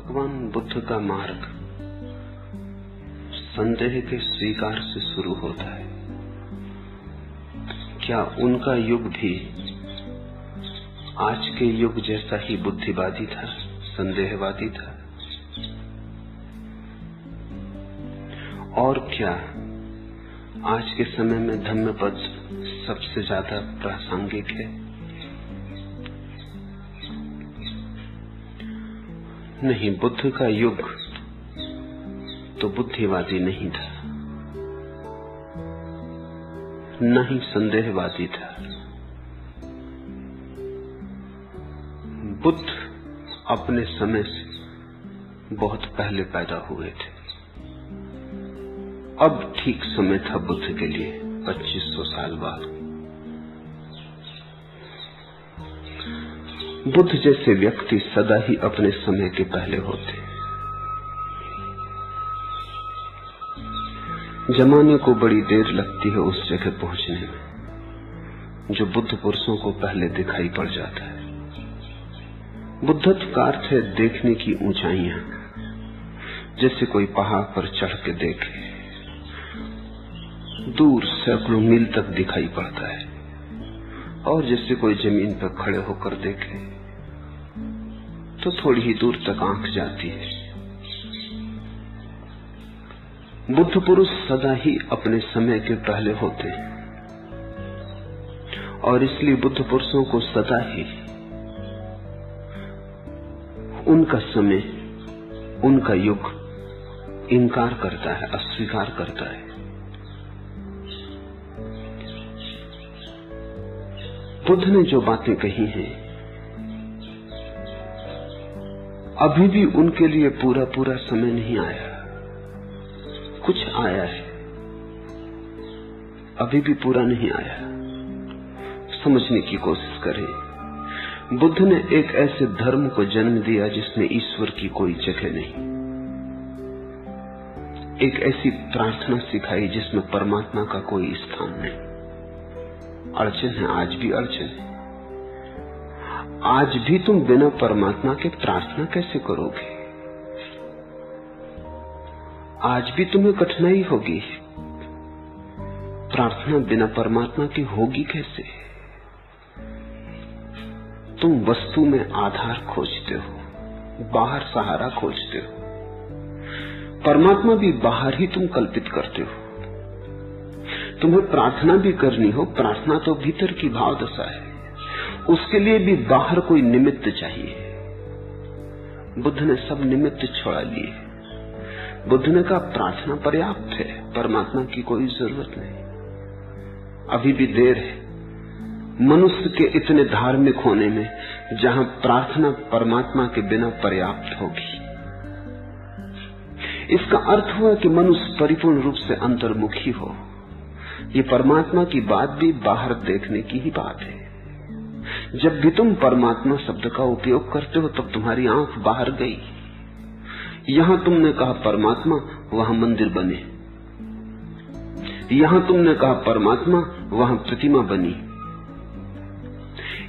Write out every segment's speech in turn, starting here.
भगवान बुद्ध का मार्ग संदेह के स्वीकार से शुरू होता है। क्या उनका युग भी आज के युग जैसा ही बुद्धिवादी था, संदेहवादी था? और क्या आज के समय में धम्मपद सबसे ज्यादा प्रासंगिक है? नहीं, बुद्ध का युग तो बुद्धिवादी नहीं था, न ही संदेहवादी था। बुद्ध अपने समय से बहुत पहले पैदा हुए थे। अब ठीक समय था बुद्ध के लिए 2500 साल बाद। बुद्ध जैसे व्यक्ति सदा ही अपने समय के पहले होते। जमाने को बड़ी देर लगती है उस जगह पहुंचने में जो बुद्ध पुरुषों को पहले दिखाई पड़ जाता है। बुद्धत्व का अर्थ है देखने की ऊंचाइयां, जैसे कोई पहाड़ पर चढ़ के देखे, दूर सैकड़ों मील तक दिखाई पड़ता है, और जैसे कोई जमीन पर खड़े होकर देखे तो थोड़ी ही दूर तक आंख जाती है। बुद्ध पुरुष सदा ही अपने समय के पहले होते हैं, और इसलिए बुद्ध पुरुषों को सदा ही उनका समय, उनका युग इनकार करता है, अस्वीकार करता है। बुद्ध ने जो बातें कही हैं अभी भी उनके लिए पूरा पूरा समय नहीं आया। कुछ आया है, अभी भी पूरा नहीं आया। समझने की कोशिश करें। बुद्ध ने एक ऐसे धर्म को जन्म दिया जिसमें ईश्वर की कोई जगह नहीं, एक ऐसी प्रार्थना सिखाई जिसमें परमात्मा का कोई स्थान नहीं। अड़चन है, आज भी अड़चन है। आज भी तुम बिना परमात्मा के प्रार्थना कैसे करोगे? आज भी तुम्हें कठिनाई होगी। प्रार्थना बिना परमात्मा की होगी कैसे? तुम वस्तु में आधार खोजते हो, बाहर सहारा खोजते हो। परमात्मा भी बाहर ही तुम कल्पित करते हो। तुम्हें प्रार्थना भी करनी हो, प्रार्थना तो भीतर की भाव दशा है, उसके लिए भी बाहर कोई निमित्त चाहिए। बुद्ध ने सब निमित्त छोड़ा लिए। बुद्ध ने कहा प्रार्थना पर्याप्त है, परमात्मा की कोई जरूरत नहीं। अभी भी देर है मनुष्य के इतने धार्मिक होने में जहां प्रार्थना परमात्मा के बिना पर्याप्त होगी। इसका अर्थ हुआ कि मनुष्य परिपूर्ण रूप से अंतर्मुखी हो। ये परमात्मा की बात भी बाहर देखने की ही बात है। जब भी तुम परमात्मा शब्द का उपयोग करते हो तब तुम्हारी आंख बाहर गई। यहां तुमने कहा परमात्मा, वहां मंदिर बने। यहां तुमने कहा परमात्मा, वहां प्रतिमा बनी।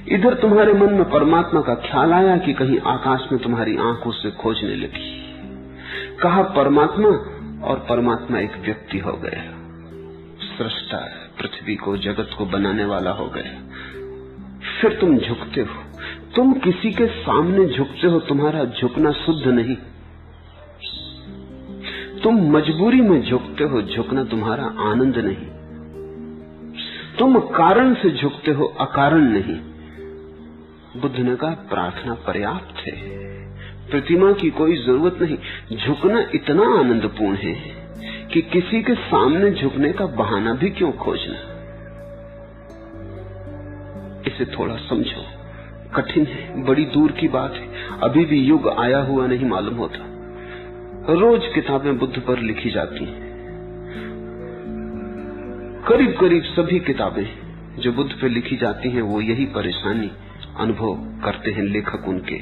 इधर तुम्हारे मन में परमात्मा का ख्याल आया कि कहीं आकाश में तुम्हारी आंख उसे खोजने लगी। कहा परमात्मा, और परमात्मा एक व्यक्ति हो गया, सृष्टा, पृथ्वी को, जगत को बनाने वाला हो गया। फिर तुम झुकते हो। तुम किसी के सामने झुकते हो, तुम्हारा झुकना शुद्ध नहीं। तुम मजबूरी में झुकते हो, झुकना तुम्हारा आनंद नहीं। तुम कारण से झुकते हो, अकारण नहीं। बुद्ध ने कहा प्रार्थना पर्याप्त है, प्रतिमा की कोई जरूरत नहीं। झुकना इतना आनंदपूर्ण है कि किसी के सामने झुकने का बहाना भी क्यों खोजना। इसे थोड़ा समझो, कठिन है, बड़ी दूर की बात है। अभी भी युग आया हुआ नहीं मालूम होता। रोज किताबें बुद्ध पर लिखी जाती हैं। करीब करीब सभी किताबें जो बुद्ध पर लिखी जाती हैं वो यही परेशानी अनुभव करते हैं लेखक उनके,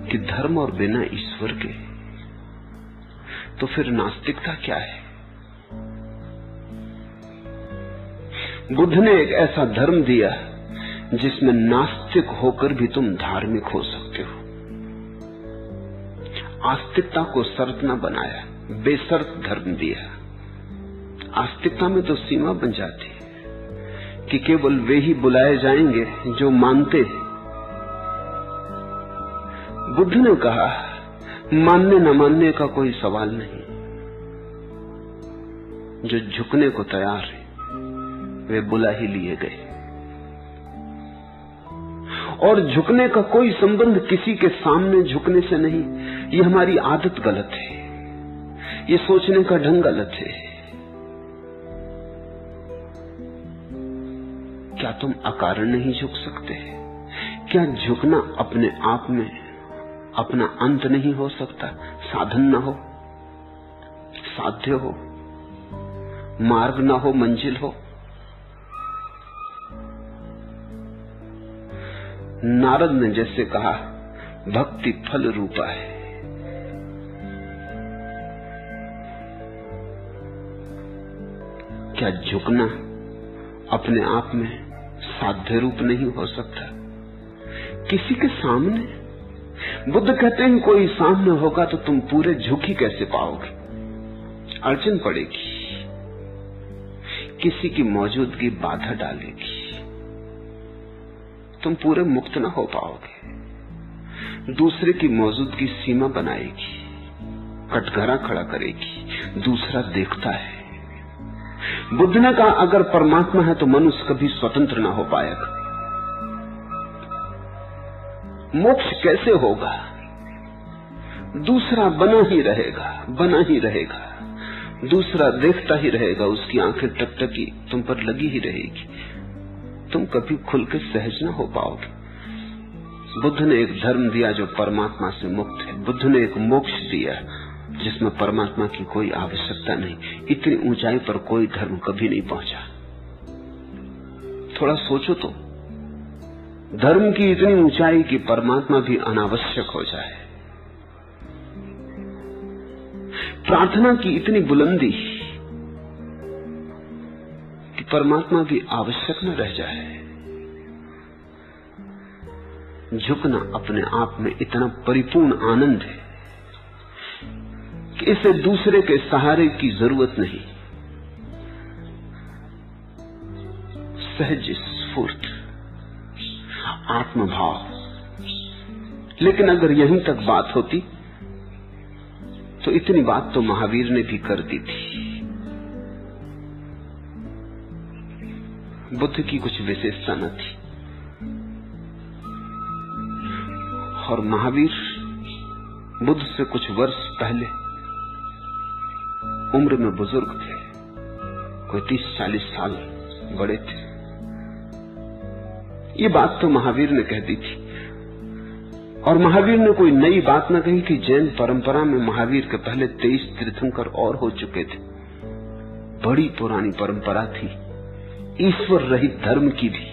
कि धर्म और बिना ईश्वर के तो फिर नास्तिकता क्या है। बुद्ध ने एक ऐसा धर्म दिया जिसमें नास्तिक होकर भी तुम धार्मिक हो सकते हो। आस्तिकता को शर्त न बनाया, बेशर्त धर्म दिया। आस्तिकता में तो सीमा बन जाती है कि केवल वे ही बुलाए जाएंगे जो मानते हैं। बुद्ध ने कहा मानने न मानने का कोई सवाल नहीं, जो झुकने को तैयार है वे बुला ही लिए गए। और झुकने का कोई संबंध किसी के सामने झुकने से नहीं। ये हमारी आदत गलत है, ये सोचने का ढंग गलत है। क्या तुम अकारण नहीं झुक सकते? क्या झुकना अपने आप में अपना अंत नहीं हो सकता? साधन न हो, साध्य हो, मार्ग न हो, मंजिल हो। नारद ने जैसे कहा भक्ति फल रूपा है, क्या झुकना अपने आप में साध्य रूप नहीं हो सकता? किसी के सामने? बुद्ध कहते हैं कोई सामने होगा तो तुम पूरे झुक ही कैसे पाओगे? अड़चन पड़ेगी, किसी की मौजूदगी बाधा डालेगी, तुम पूरे मुक्त न हो पाओगे। दूसरे की मौजूदगी सीमा बनाएगी, कटघरा खड़ा करेगी, दूसरा देखता है। बुद्ध ने कहा अगर परमात्मा है तो मनुष्य कभी स्वतंत्र ना हो पाएगा। मोक्ष कैसे होगा? दूसरा बना ही रहेगा, बना ही रहेगा, दूसरा देखता ही रहेगा, उसकी आंखें टकटकी तुम पर लगी ही रहेगी, तुम कभी खुल के सहज ना हो पाओगे। बुद्ध ने एक धर्म दिया जो परमात्मा से मुक्त है। बुद्ध ने एक मोक्ष दिया जिसमें परमात्मा की कोई आवश्यकता नहीं। इतनी ऊंचाई पर कोई धर्म कभी नहीं पहुंचा। थोड़ा सोचो तो, धर्म की इतनी ऊंचाई कि परमात्मा भी अनावश्यक हो जाए, प्रार्थना की इतनी बुलंदी कि परमात्मा भी आवश्यक न रह जाए। झुकना अपने आप में इतना परिपूर्ण आनंद है कि इसे दूसरे के सहारे की जरूरत नहीं। सहज स्फूर्त आत्मभाव। लेकिन अगर यहीं तक बात होती तो इतनी बात तो महावीर ने भी कर दी थी। बुद्ध की कुछ विशेषता न थी और महावीर बुद्ध से कुछ वर्ष पहले उम्र में बुजुर्ग थे, कोई 30-40 साल बड़े थे। ये बात तो महावीर ने कह दी थी और महावीर ने कोई नई बात न कही कि जैन परंपरा में महावीर के पहले 23 तीर्थंकर और हो चुके थे। बड़ी पुरानी परंपरा थी, ईश्वर रहित धर्म की भी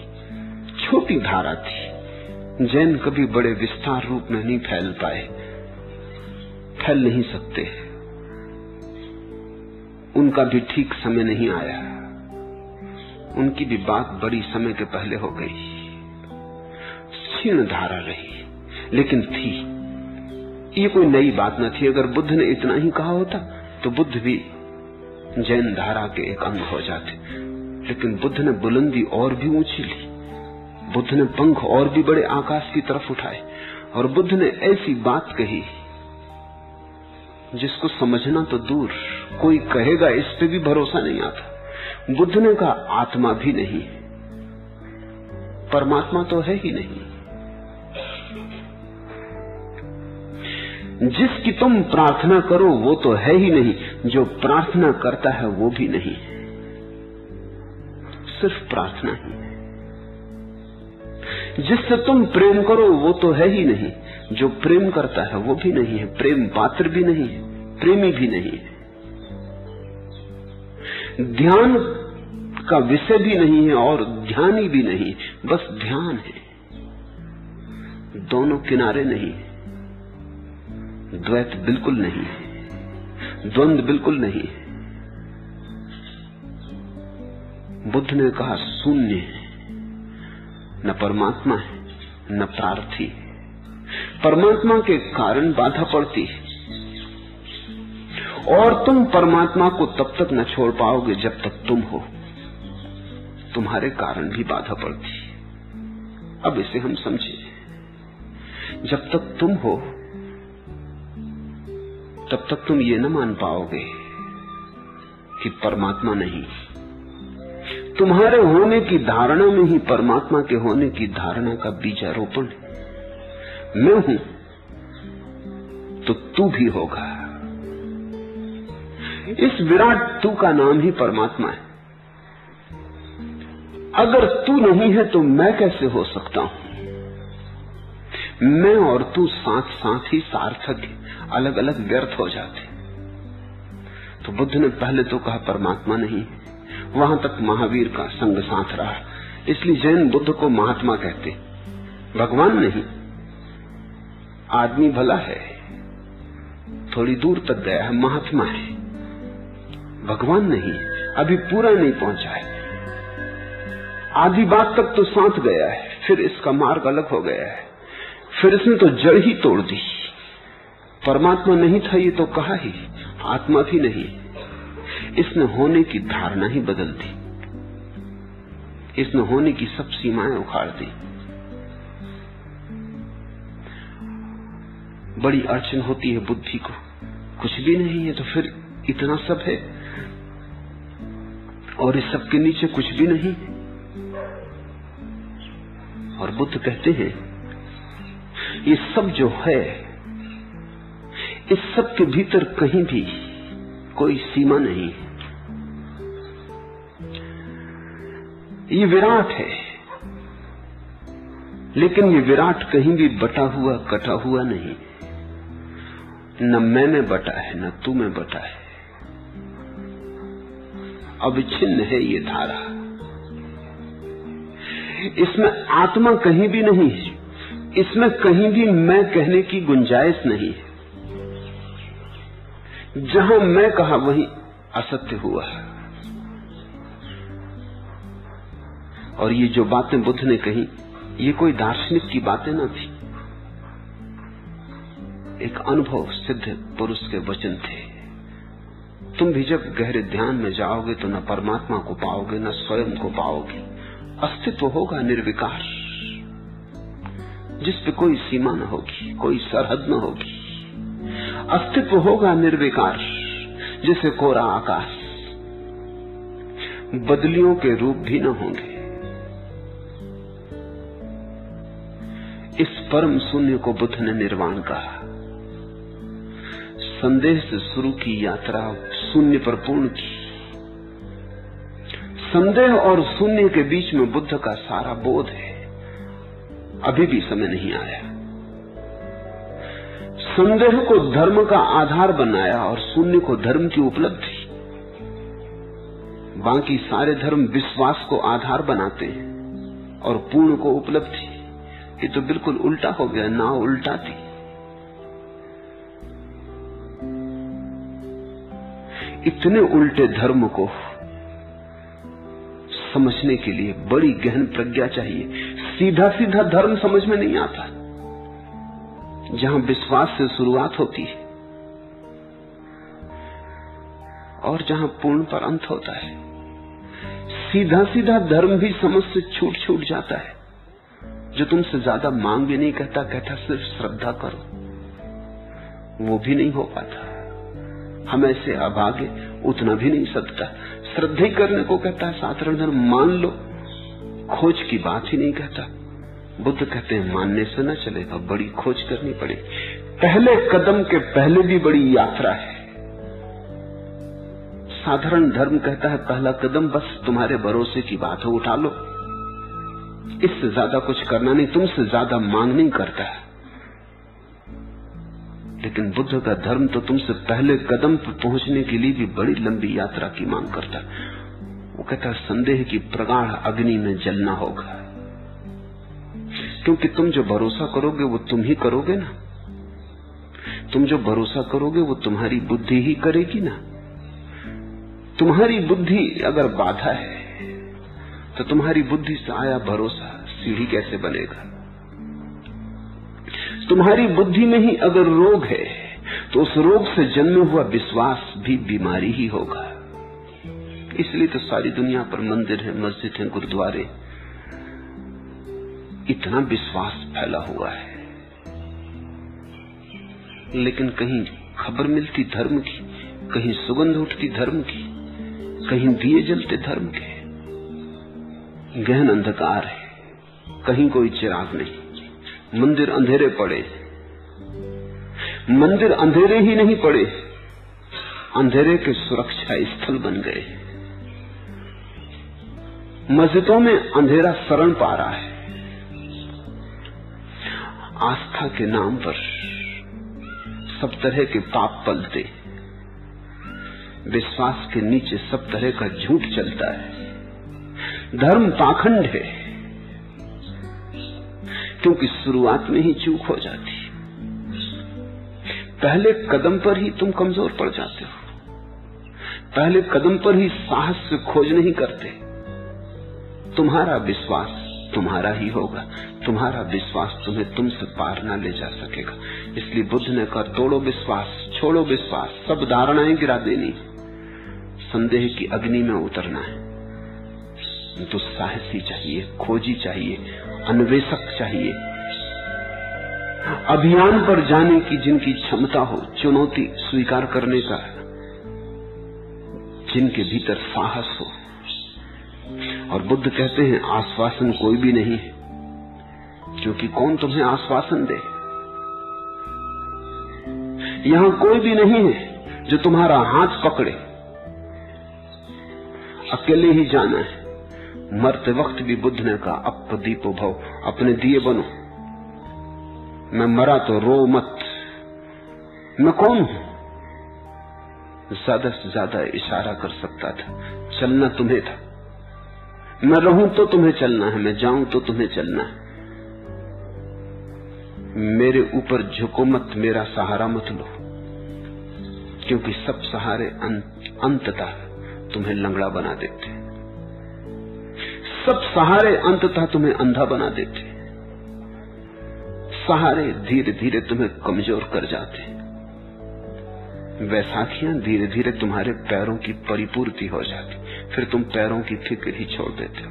छोटी धारा थी। जैन कभी बड़े विस्तार रूप में नहीं फैल पाए, फैल नहीं सकते, उनका भी ठीक समय नहीं आया, उनकी भी बात बड़ी समय के पहले हो गई। क्षीण धारा रही लेकिन थी, ये कोई नई बात न थी। अगर बुद्ध ने इतना ही कहा होता तो बुद्ध भी जैन धारा के एक अंग हो जाते। लेकिन बुद्ध ने बुलंदी और भी ऊंची ली, बुद्ध ने पंख और भी बड़े आकाश की तरफ उठाए और बुद्ध ने ऐसी बात कही जिसको समझना तो दूर, कोई कहेगा इस पे भी भरोसा नहीं आता। बुद्ध ने कहा आत्मा भी नहीं, परमात्मा तो है ही नहीं। जिसकी तुम प्रार्थना करो वो तो है ही नहीं, जो प्रार्थना करता है वो भी नहीं, सिर्फ प्रार्थना ही है। जिससे तुम प्रेम करो वो तो है ही नहीं, जो प्रेम करता है वो भी नहीं है, प्रेम पात्र भी नहीं है, प्रेमी भी नहीं है। ध्यान का विषय भी नहीं है और ध्यानी भी नहीं, बस ध्यान है। दोनों किनारे नहीं है, द्वैत बिल्कुल नहीं है, द्वंद्व बिल्कुल नहीं है। बुद्ध ने कहा शून्य है, न परमात्मा है न प्रार्थी। परमात्मा के कारण बाधा पड़ती है, और तुम परमात्मा को तब तक न छोड़ पाओगे जब तक तुम हो। तुम्हारे कारण भी बाधा पड़ती। अब इसे हम समझे, जब तक तुम हो तब तक तुम ये न मान पाओगे कि परमात्मा नहीं। तुम्हारे होने की धारणा में ही परमात्मा के होने की धारणा का बीजारोपण है। मैं हूं तो तू भी होगा। इस विराट तू का नाम ही परमात्मा है। अगर तू नहीं है तो मैं कैसे हो सकता हूं? मैं और तू साथ साथ ही सार्थक, अलग अलग व्यर्थ हो जाते। तो बुद्ध ने पहले तो कहा परमात्मा नहीं, वहां तक महावीर का संग साथ रहा। इसलिए जैन बुद्ध को महात्मा कहते, भगवान नहीं। आदमी भला है, थोड़ी दूर तक गया है, महात्मा है। भगवान नहीं, अभी पूरा नहीं पहुंचा है। आधी बात तक तो साथ गया है, फिर इसका मार्ग अलग हो गया है, फिर इसने तो जड़ ही तोड़ दी। परमात्मा नहीं था ये तो कहा ही, आत्मा भी नहीं। इसने होने की धारणा ही बदल दी, इसने होने की सब सीमाएं उखाड़ दी। बड़ी अड़चन होती है बुद्धि को, कुछ भी नहीं है तो फिर इतना सब है और इस सब के नीचे कुछ भी नहीं। और बुद्ध कहते हैं ये सब जो है, इस सब के भीतर कहीं भी कोई सीमा नहीं। ये विराट है, लेकिन ये विराट कहीं भी बटा हुआ कटा हुआ नहीं। न मैं में बटा है, न तू में बटा है। अविच्छिन्न है ये धारा। इसमें आत्मा कहीं भी नहीं है, इसमें कहीं भी मैं कहने की गुंजाइश नहीं है। जहां मैं कहा वहीं असत्य हुआ। और ये जो बातें बुद्ध ने कही, ये कोई दार्शनिक की बातें न थी, एक अनुभव सिद्ध पुरुष के वचन थे। तुम भी जब गहरे ध्यान में जाओगे तो न परमात्मा को पाओगे, न स्वयं को पाओगे। अस्तित्व होगा निर्विकार, जिस पे कोई सीमा न होगी, कोई सरहद न होगी। अस्तित्व होगा निर्विकार, जैसे कोरा आकाश, बदलियों के रूप भी न होंगे। इस परम शून्य को बुद्ध ने निर्वाण कहा। संदेह से शुरू की यात्रा शून्य पर पूर्ण की। संदेह और शून्य के बीच में बुद्ध का सारा बोध है। अभी भी समय नहीं आया। संदेह को धर्म का आधार बनाया और शून्य को धर्म की उपलब्धि। बाकी सारे धर्म विश्वास को आधार बनाते हैं और पूर्ण को उपलब्धि। ये तो बिल्कुल उल्टा हो गया, नाव उल्टा थी। इतने उल्टे धर्म को समझने के लिए बड़ी गहन प्रज्ञा चाहिए। सीधा सीधा धर्म समझ में नहीं आता। जहां विश्वास से शुरुआत होती है और जहां पूर्ण पर अंत होता है, सीधा सीधा धर्म भी समझ से छूट छूट जाता है। जो तुमसे ज्यादा मांग भी नहीं कहता, कहता सिर्फ श्रद्धा करो, वो भी नहीं हो पाता। हम ऐसे अभागे, उतना भी नहीं सकता। श्रद्धा ही करने को कहता है साधारण धर्म, मान लो, खोज की बात ही नहीं कहता। बुद्ध कहते हैं मानने से न चलेगा, बड़ी खोज करनी पड़ेगी। पहले कदम के पहले भी बड़ी यात्रा है। साधारण धर्म कहता है पहला कदम बस तुम्हारे भरोसे की बात है, उठा लो, इससे ज्यादा कुछ करना नहीं, तुमसे ज्यादा मांग नहीं करता। लेकिन बुद्ध का धर्म तो तुमसे पहले कदम पर पहुंचने के लिए भी बड़ी लंबी यात्रा की मांग करता। वो कहता संदेह की प्रगाढ़ अग्नि में जलना होगा, क्योंकि तुम जो भरोसा करोगे वो तुम ही करोगे ना। तुम जो भरोसा करोगे वो तुम्हारी बुद्धि ही करेगी ना। तुम्हारी बुद्धि अगर बाधा है तो तुम्हारी बुद्धि से आया भरोसा सीढ़ी कैसे बनेगा। तुम्हारी बुद्धि में ही अगर रोग है तो उस रोग से जन्मे हुआ विश्वास भी बीमारी ही होगा। इसलिए तो सारी दुनिया पर मंदिर है, मस्जिद है, गुरुद्वारे, इतना विश्वास फैला हुआ है। लेकिन कहीं खबर मिलती धर्म की, कहीं सुगंध उठती धर्म की, कहीं दिए जलते धर्म के। गहन अंधकार है, कहीं कोई चिराग नहीं। मंदिर अंधेरे पड़े, मंदिर अंधेरे ही नहीं पड़े, अंधेरे के सुरक्षा स्थल बन गए। मस्जिदों में अंधेरा शरण पा रहा है। आस्था के नाम पर सब तरह के पाप पलते, विश्वास के नीचे सब तरह का झूठ चलता है। धर्म पाखंड है, क्योंकि शुरुआत में ही चूक हो जाती। पहले कदम पर ही तुम कमजोर पड़ जाते हो, पहले कदम पर ही साहस से खोज नहीं करते। तुम्हारा विश्वास तुम्हारा ही होगा, तुम्हारा विश्वास तुम्हें तुमसे पार ना ले जा सकेगा। इसलिए बुद्ध ने कहा, तोड़ो विश्वास, छोड़ो विश्वास, सब धारणाएं गिरा देनी, संदेह की अग्नि में उतरना है। तो साहसी चाहिए, खोजी चाहिए, अन्वेषक चाहिए, अभियान पर जाने की जिनकी क्षमता हो, चुनौती स्वीकार करने का जिनके भीतर साहस हो। और बुद्ध कहते हैं, आश्वासन कोई भी नहीं है, क्योंकि कौन तुम्हें आश्वासन दे। यहां कोई भी नहीं है जो तुम्हारा हाथ पकड़े, अकेले ही जाना है। मरते वक्त भी बुद्ध ने कहा, अप दीपो भव, अपने दिए बनो। मैं मरा तो रो मत। मैं कौन हूं? ज्यादा से ज्यादा इशारा कर सकता था, चलना तुम्हें था। मैं रहूं तो तुम्हें चलना है, मैं जाऊं तो तुम्हें चलना है। मेरे ऊपर झुको मत, मेरा सहारा मत लो, क्योंकि सब सहारे अंततः तुम्हें लंगड़ा बना देते, सब सहारे अंततः तुम्हें अंधा बना देते, सहारे धीरे धीरे तुम्हें कमजोर कर जाते। वैसाखियां धीरे धीरे तुम्हारे पैरों की परिपूर्ति हो जाती, फिर तुम पैरों की फिक्र ही छोड़ देते हो।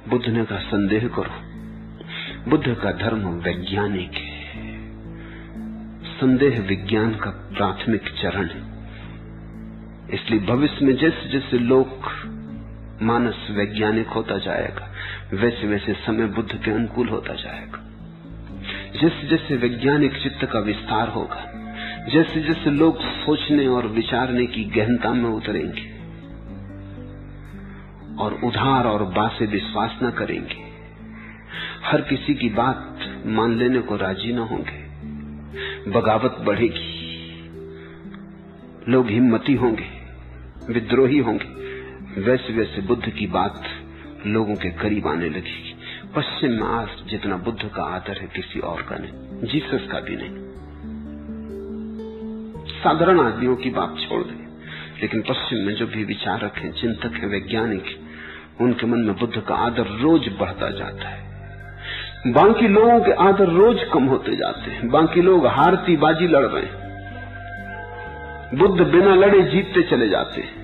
बुद्ध ने कहा, संदेह करो। बुद्ध का धर्म वैज्ञानिक है, संदेह विज्ञान का प्राथमिक चरण है। इसलिए भविष्य में जैसे जैसे लोक मानस वैज्ञानिक होता जाएगा, वैसे वैसे समय बुद्ध के अनुकूल होता जाएगा। जैसे जैसे वैज्ञानिक चित्त का विस्तार होगा, जैसे जैसे लोग सोचने और विचारने की गहनता में उतरेंगे और उधार और बासे विश्वास न करेंगे, हर किसी की बात मान लेने को राजी न होंगे, बगावत बढ़ेगी, लोग हिम्मती होंगे, विद्रोही होंगे, वैसे वैसे बुद्ध की बात लोगों के करीब आने लगेगी। पश्चिम में आज जितना बुद्ध का आदर है किसी और का नहीं, जीसस का भी नहीं। साधारण आदमियों की बात छोड़ दें, लेकिन पश्चिम में जो भी विचारक हैं, चिंतक हैं, वैज्ञानिक हैं, उनके मन में बुद्ध का आदर रोज बढ़ता जाता है। बाकी लोगों के आदर रोज कम होते जाते हैं। बाकी लोग हारती बाजी लड़ रहे हैं, बुद्ध बिना लड़े जीतते चले जाते हैं।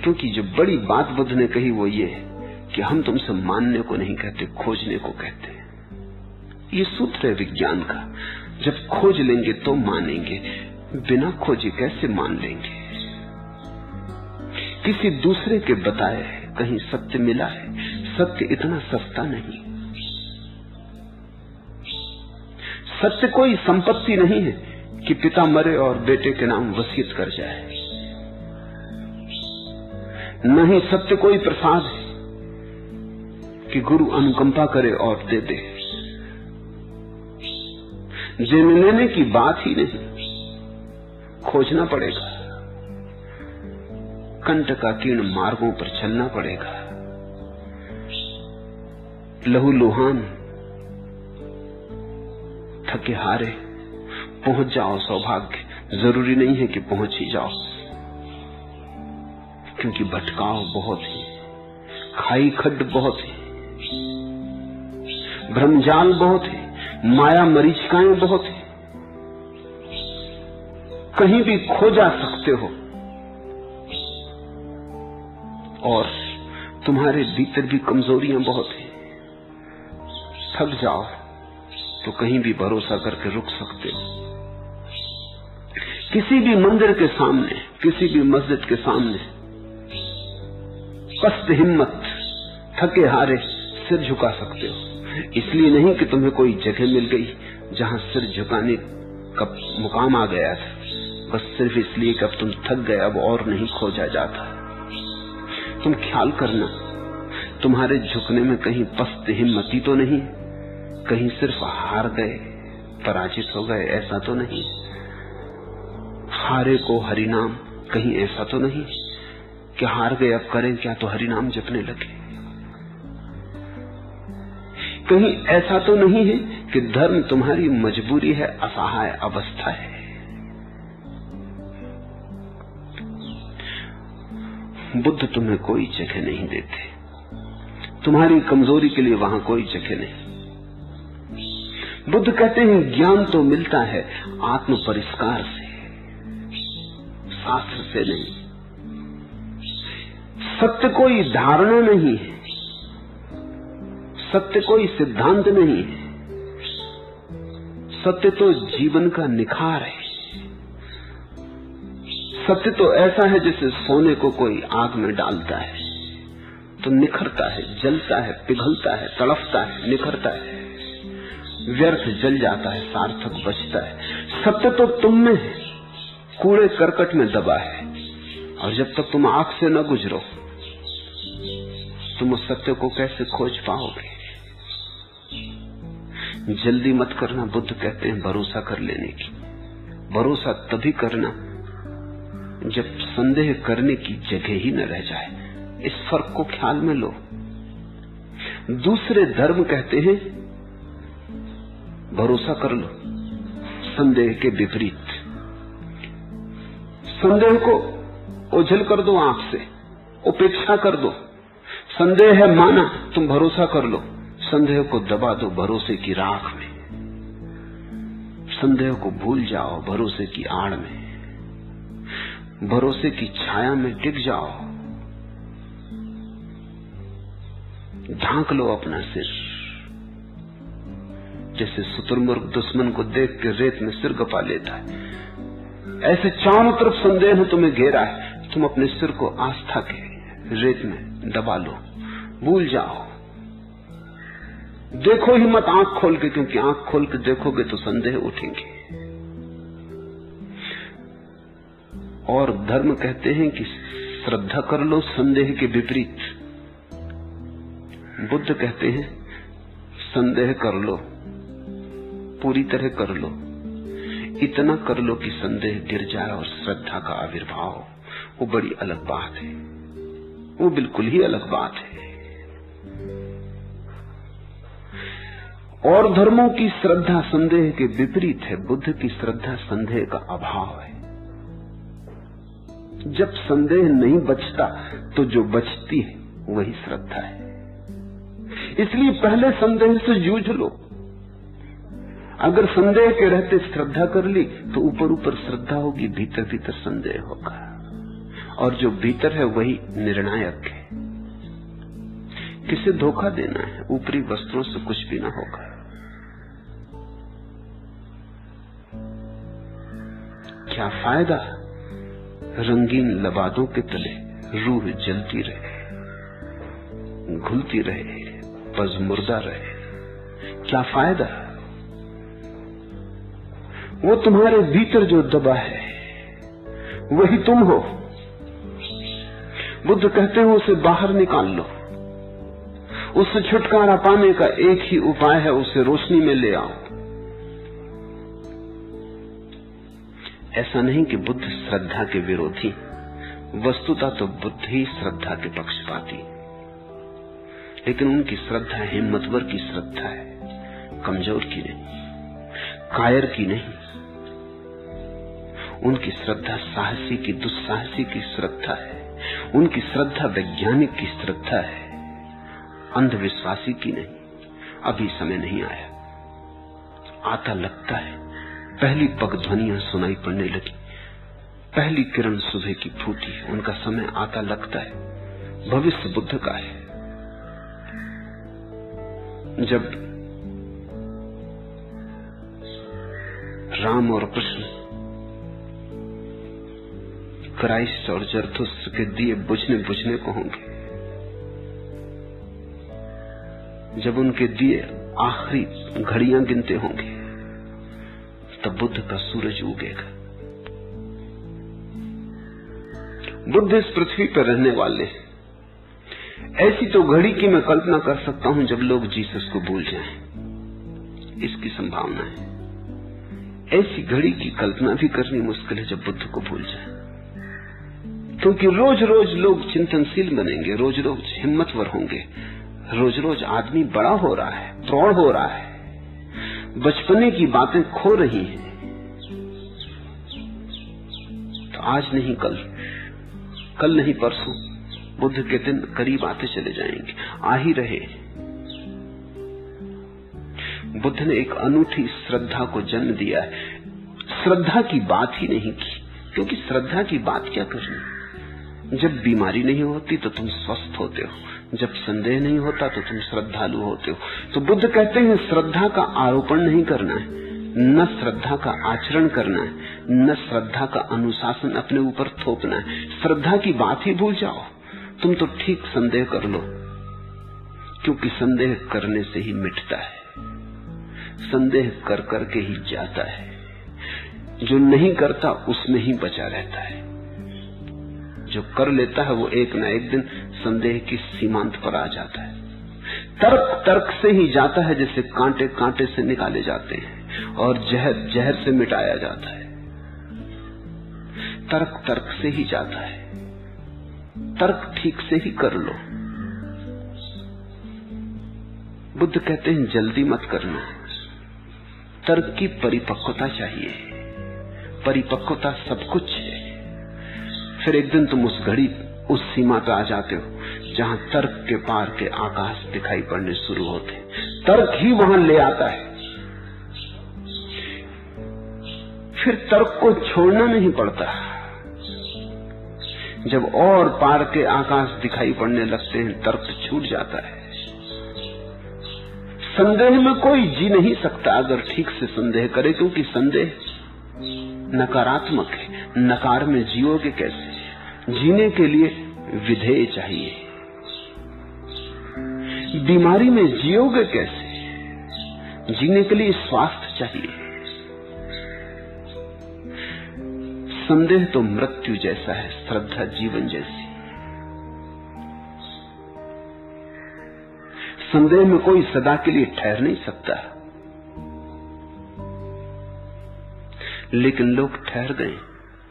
क्योंकि जो बड़ी बात बुद्ध ने कही वो ये है कि हम तुमसे मानने को नहीं कहते, खोजने को कहते हैं। ये सूत्र है विज्ञान का। जब खोज लेंगे तो मानेंगे, बिना खोजे कैसे मान लेंगे? किसी दूसरे के बताए कहीं सत्य मिला है? सत्य इतना सस्ता नहीं। सत्य कोई संपत्ति नहीं है कि पिता मरे और बेटे के नाम वसीयत कर जाए। नहीं, सत्य कोई प्रसाद है कि गुरु अनुकंपा करे और दे दे। देने लेने की बात ही नहीं, खोजना पड़ेगा, कंटकाकीर्ण मार्गों पर चलना पड़ेगा। लहू लुहान, थके हारे पहुंच जाओ सौभाग्य। जरूरी नहीं है कि पहुंच ही जाओ, क्योंकि भटकाव बहुत है, खाई खड्ड बहुत है। भ्रमजाल बहुत है, माया मरीचिकाएं बहुत है, कहीं भी खो जा सकते हो। और तुम्हारे भीतर भी कमजोरियां बहुत हैं। थक जाओ तो कहीं भी भरोसा करके रुक सकते हो। किसी भी मंदिर के सामने, किसी भी मस्जिद के सामने पस्त हिम्मत, थके हारे सिर झुका सकते हो। इसलिए नहीं कि तुम्हें कोई जगह मिल गई जहां सिर झुकाने का मुकाम आ गया था, बस सिर्फ इसलिए कि अब तुम थक गए, अब और नहीं खोजा जाता। तुम ख्याल करना, तुम्हारे झुकने में कहीं पस्त हिम्मती तो नहीं, कहीं सिर्फ हार गए, पराजित हो गए, ऐसा तो नहीं। हारे को हरिनाम, कहीं ऐसा तो नहीं कि हार गए अब करें क्या, तो हरिनाम जपने लगे। कहीं ऐसा तो नहीं है कि धर्म तुम्हारी मजबूरी है, असहाय अवस्था है। बुद्ध तुम्हें कोई जगह नहीं देते, तुम्हारी कमजोरी के लिए वहां कोई जगह नहीं। बुद्ध कहते हैं ज्ञान तो मिलता है आत्म परिष्कार से, शास्त्र से नहीं। सत्य कोई धारणा नहीं है, सत्य कोई सिद्धांत नहीं है, सत्य तो जीवन का निखार है। सत्य तो ऐसा है जैसे सोने को कोई आग में डालता है तो निखरता है, जलता है, पिघलता है, तड़पता है, निखरता है, व्यर्थ जल जाता है, सार्थक बचता है। सत्य तो तुम में है, कूड़े करकट में दबा है, और जब तक तुम आंख से न गुजरो तुम उस सत्य को कैसे खोज पाओगे। जल्दी मत करना, बुद्ध कहते हैं भरोसा कर लेने की। भरोसा तभी करना जब संदेह करने की जगह ही न रह जाए। इस फर्क को ख्याल में लो। दूसरे धर्म कहते हैं भरोसा कर लो, संदेह के विपरीत। संदेह को ओझल कर दो, आंख से उपेक्षा कर दो। संदेह है माना, तुम भरोसा कर लो। संदेह को दबा दो भरोसे की राख में। संदेह को भूल जाओ भरोसे की आड़ में। भरोसे की छाया में टिक जाओ। ढांक लो अपना सिर, जैसे शुतुरमुर्ग दुश्मन को देख के रेत में सिर गपा लेता है। ऐसे चारों तरफ संदेह ने तुम्हें घेरा है, तुम अपने सिर को आस्था के रेत में दबा लो, भूल जाओ। देखो ही मत आंख खोल के, क्योंकि आंख खोल के देखोगे तो संदेह उठेंगे। और धर्म कहते हैं कि श्रद्धा कर लो संदेह के विपरीत। बुद्ध कहते हैं संदेह कर लो, पूरी तरह कर लो, इतना कर लो कि संदेह गिर जाए और श्रद्धा का आविर्भाव हो। वो बड़ी अलग बात है, वो बिल्कुल ही अलग बात है। और धर्मों की श्रद्धा संदेह के विपरीत है, बुद्ध की श्रद्धा संदेह का अभाव है। जब संदेह नहीं बचता तो जो बचती है वही श्रद्धा है। इसलिए पहले संदेह से जूझ लो। अगर संदेह के रहते श्रद्धा कर ली तो ऊपर ऊपर श्रद्धा होगी, भीतर भीतर संदेह होगा, और जो भीतर है वही निर्णायक है। किसे धोखा देना है, ऊपरी वस्त्रों से कुछ भी ना होगा। क्या फायदा रंगीन लबादों के तले रूह जलती रहे, घुलती रहे, पजमुर्दा रहे, क्या फायदा। वो तुम्हारे भीतर जो दबा है वही तुम हो। बुद्ध कहते हैं उसे बाहर निकाल लो। उससे छुटकारा पाने का एक ही उपाय है, उसे रोशनी में ले आओ। ऐसा नहीं कि बुद्ध श्रद्धा के विरोधी, वस्तुतः तो बुद्ध ही श्रद्धा के पक्षपाती, लेकिन उनकी श्रद्धा हिम्मतवर की श्रद्धा है, कमजोर की नहीं, कायर की नहीं। उनकी श्रद्धा साहसी की, दुस्साहसी की श्रद्धा है। उनकी श्रद्धा वैज्ञानिक की श्रद्धा है, अंधविश्वासी की नहीं। अभी समय नहीं आया। आता लगता है। पहली पगध्वनियां सुनाई पड़ने लगी, पहली किरण सुबह की फूटी। उनका समय आता लगता है। भविष्य बुद्ध का है। जब राम और कृष्ण क्राइस्ट और जरथुस्त्र के दिए बुझने को होंगे, जब उनके दिए आखिरी घड़ियां गिनते होंगे, तब बुद्ध का सूरज उगेगा। बुद्ध इस पृथ्वी पर रहने वाले हैं। ऐसी तो घड़ी की मैं कल्पना कर सकता हूं जब लोग जीसस को भूल जाएं। इसकी संभावना है। ऐसी घड़ी की कल्पना भी करनी मुश्किल है जब बुद्ध को भूल जाएं, क्योंकि रोज रोज लोग चिंतनशील बनेंगे, रोज रोज हिम्मतवर होंगे, रोज रोज आदमी बड़ा हो रहा है, प्रौढ़ हो रहा है, बचपने की बातें खो रही हैं। तो आज नहीं कल नहीं परसों बुद्ध के दिन करीब आते चले जाएंगे, आ ही रहे। बुद्ध ने एक अनूठी श्रद्धा को जन्म दिया है। श्रद्धा की बात ही नहीं की, क्योंकि श्रद्धा की बात क्या करनी। जब बीमारी नहीं होती तो तुम स्वस्थ होते हो, जब संदेह नहीं होता तो तुम श्रद्धालु होते हो। तो बुद्ध कहते हैं श्रद्धा का आरोपण नहीं करना है, न श्रद्धा का आचरण करना है, न श्रद्धा का अनुशासन अपने ऊपर थोपना है। श्रद्धा की बात ही भूल जाओ। तुम तो ठीक संदेह कर लो, क्योंकि संदेह करने से ही मिटता है, संदेह कर करके ही जाता है। जो नहीं करता उसमें ही बचा रहता है, जो कर लेता है वो एक न एक दिन संदेह की सीमांत पर आ जाता है। तर्क तर्क से ही जाता है, जैसे कांटे कांटे से निकाले जाते हैं और जहर जहर से मिटाया जाता है। तर्क तर्क से ही जाता है। तर्क ठीक से ही कर लो। बुद्ध कहते हैं जल्दी मत करना, तर्क की परिपक्वता चाहिए। परिपक्वता सब कुछ है। फिर एक दिन तुम उस घड़ी, उस सीमा पर आ जाते हो जहां तर्क के पार के आकाश दिखाई पड़ने शुरू होते। तर्क ही वहां ले आता है। फिर तर्क को छोड़ना नहीं पड़ता। जब और पार के आकाश दिखाई पड़ने लगते हैं, तर्क छूट जाता है। संदेह में कोई जी नहीं सकता अगर ठीक से संदेह करे, क्योंकि संदेह नकारात्मक है। नकार में जियोगे कैसे? जीने के लिए विधेय चाहिए। बीमारी में जियोगे कैसे? जीने के लिए स्वास्थ्य चाहिए। संदेह तो मृत्यु जैसा है, श्रद्धा जीवन जैसी। संदेह में कोई सदा के लिए ठहर नहीं सकता, लेकिन लोग ठहर गए।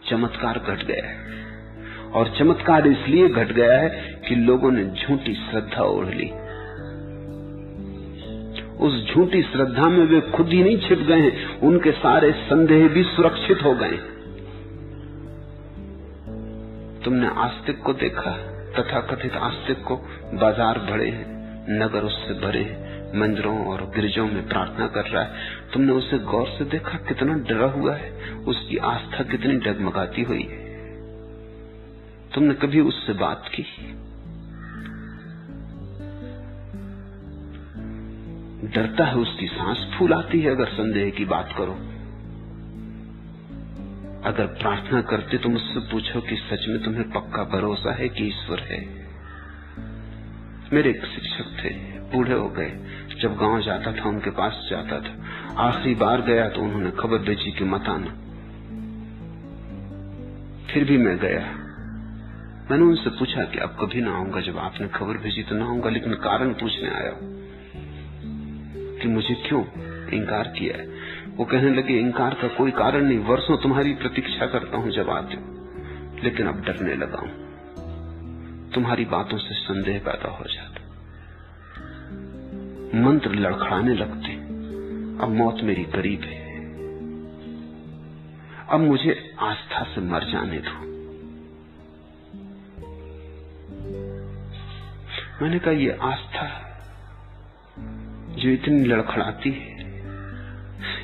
चमत्कार घट गया है, और चमत्कार इसलिए घट गया है कि लोगों ने झूठी श्रद्धा ओढ़ ली। उस झूठी श्रद्धा में वे खुद ही नहीं छिप गए हैं, उनके सारे संदेह भी सुरक्षित हो गए। तुमने आस्तिक को देखा, तथाकथित आस्तिक को। बाजार भरे हैं, नगर उससे भरे हैं, मंदिरों और गिरजों में प्रार्थना कर रहा है। तुमने उसे गौर से देखा, कितना डरा हुआ है, उसकी आस्था कितनी डगमगाती हुई है। तुमने कभी उससे बात की? डरता है, उसकी सांस फूल आती है अगर संदेह की बात करो। अगर प्रार्थना करते तुम उससे पूछो कि सच में तुम्हें पक्का भरोसा है कि ईश्वर है। मेरे एक शिक्षक थे, बूढ़े हो गए। जब गांव जाता था उनके पास जाता था। आखिरी बार गया तो उन्होंने खबर भेजी कि मत आना। फिर भी मैं गया। मैंने उनसे पूछा कि अब कभी ना आऊंगा। जब आपने खबर भेजी तो ना आऊंगा, लेकिन कारण पूछने आया कि मुझे क्यों इनकार किया है। वो कहने लगे, इनकार का कोई कारण नहीं, वर्षों तुम्हारी प्रतीक्षा करता हूं जब आते हो, लेकिन अब डरने लगा हूं। तुम्हारी बातों से संदेह पैदा हो जाता, मंत्र लड़खड़ाने लगते। अब मौत मेरी करीब है, अब मुझे आस्था से मर जाने दो। मैंने कहा, ये आस्था जो इतनी लड़खड़ाती है,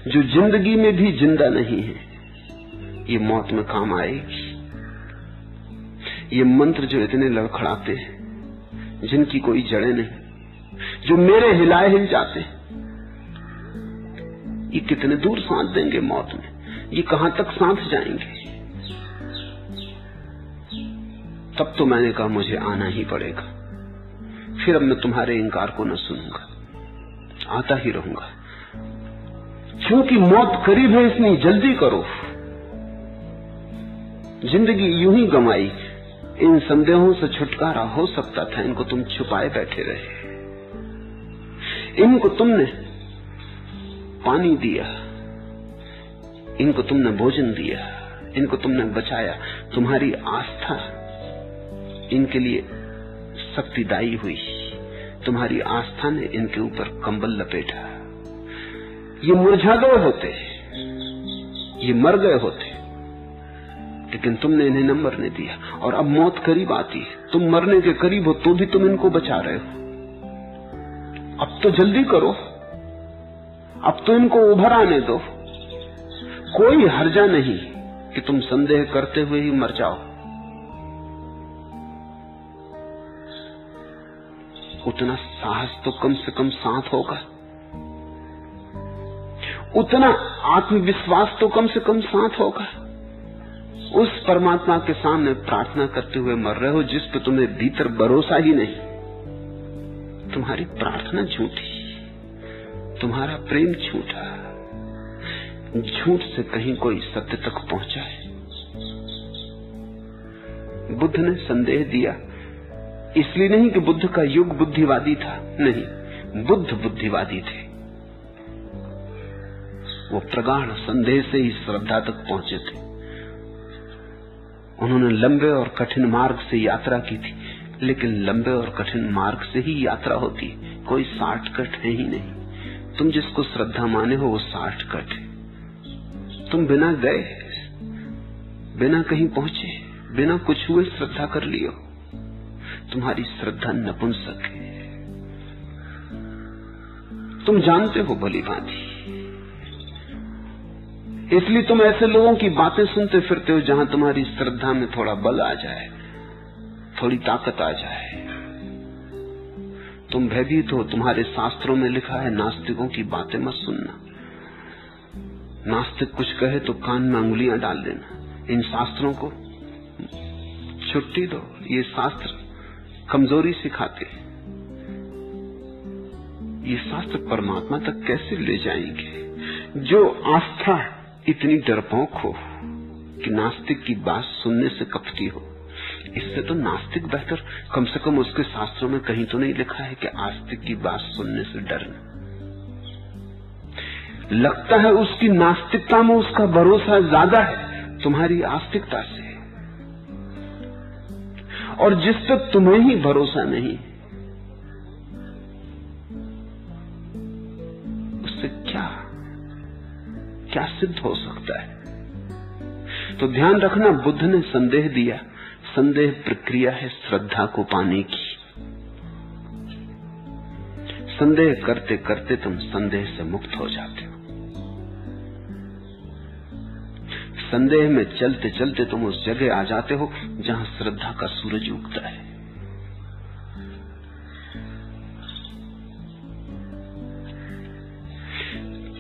जो जिंदगी में भी जिंदा नहीं है, ये मौत में काम आएगी। ये मंत्र जो इतने लड़खड़ाते हैं, जिनकी कोई जड़ें नहीं, जो मेरे हिलाए हिल जाते, ये कितने दूर सांस देंगे मौत में, ये कहां तक सांस जाएंगे। तब तो मैंने कहा मुझे आना ही पड़ेगा। फिर अब मैं तुम्हारे इनकार को न सुनूंगा, आता ही रहूंगा। क्योंकि मौत करीब है, इसलिए जल्दी करो। जिंदगी यूं ही गंवाई, इन संदेहों से छुटकारा हो सकता था, इनको तुम छुपाए बैठे रहे। इनको तुमने पानी दिया, इनको तुमने भोजन दिया, इनको तुमने बचाया। तुम्हारी आस्था इनके लिए शक्तिदायी हुई, तुम्हारी आस्था ने इनके ऊपर कंबल लपेटा। ये मुरझा गए होते, ये मर गए होते, लेकिन तुमने इन्हें न मरने दिया। और अब मौत करीब आती है, तुम मरने के करीब हो तो भी तुम इनको बचा रहे हो। अब तो जल्दी करो, अब तो इनको उभर आने दो। कोई हर्जा नहीं कि तुम संदेह करते हुए ही मर जाओ। उतना साहस तो कम से कम साथ होगा, उतना आत्मविश्वास तो कम से कम साथ होगा। उस परमात्मा के सामने प्रार्थना करते हुए मर रहे हो जिस पे तुम्हें भीतर भरोसा ही नहीं। तुम्हारी प्रार्थना झूठी, तुम्हारा प्रेम झूठा। झूठ से कहीं कोई सत्य तक पहुंचा है। बुद्ध ने संदेह दिया, इसलिए नहीं कि बुद्ध का युग बुद्धिवादी था, नहीं, बुद्ध बुद्धिवादी थे। वो प्रगाढ़ संदेह से ही श्रद्धा तक पहुंचे थे। उन्होंने लंबे और कठिन मार्ग से यात्रा की थी, लेकिन लंबे और कठिन मार्ग से ही यात्रा होती है, कोई शॉर्टकट है ही नहीं। तुम जिसको श्रद्धा माने हो वो शॉर्टकट है। तुम बिना गए, बिना कहीं पहुंचे, बिना कुछ हुए श्रद्धा कर लियो। तुम्हारी श्रद्धा नपुंसक है, तुम जानते हो भली भांति। इसलिए तुम ऐसे लोगों की बातें सुनते फिरते हो जहां तुम्हारी श्रद्धा में थोड़ा बल आ जाए, थोड़ी ताकत आ जाए। तुम भयभीत हो, तुम्हारे शास्त्रों में लिखा है नास्तिकों की बातें मत सुनना। नास्तिक कुछ कहे तो कान में अंगुलियां डाल देना। इन शास्त्रों को छुट्टी दो, ये शास्त्र कमजोरी सिखाते। ये शास्त्र परमात्मा तक कैसे ले जाएंगे? जो आस्था इतनी डरपोक हो कि नास्तिक की बात सुनने से कपटी हो, इससे तो नास्तिक बेहतर। कम से कम उसके शास्त्रों में कहीं तो नहीं लिखा है कि आस्तिक की बात सुनने से डरना। लगता है उसकी नास्तिकता में उसका भरोसा ज्यादा है तुम्हारी आस्तिकता से, और जिस तक तुम्हें ही भरोसा नहीं, उससे क्या सिद्ध हो सकता है? तो ध्यान रखना, बुद्ध ने संदेह दिया। संदेह प्रक्रिया है श्रद्धा को पाने की। संदेह करते करते तुम संदेह से मुक्त हो जाते हो। संदेह में चलते चलते तुम उस जगह आ जाते हो जहां श्रद्धा का सूरज उगता है।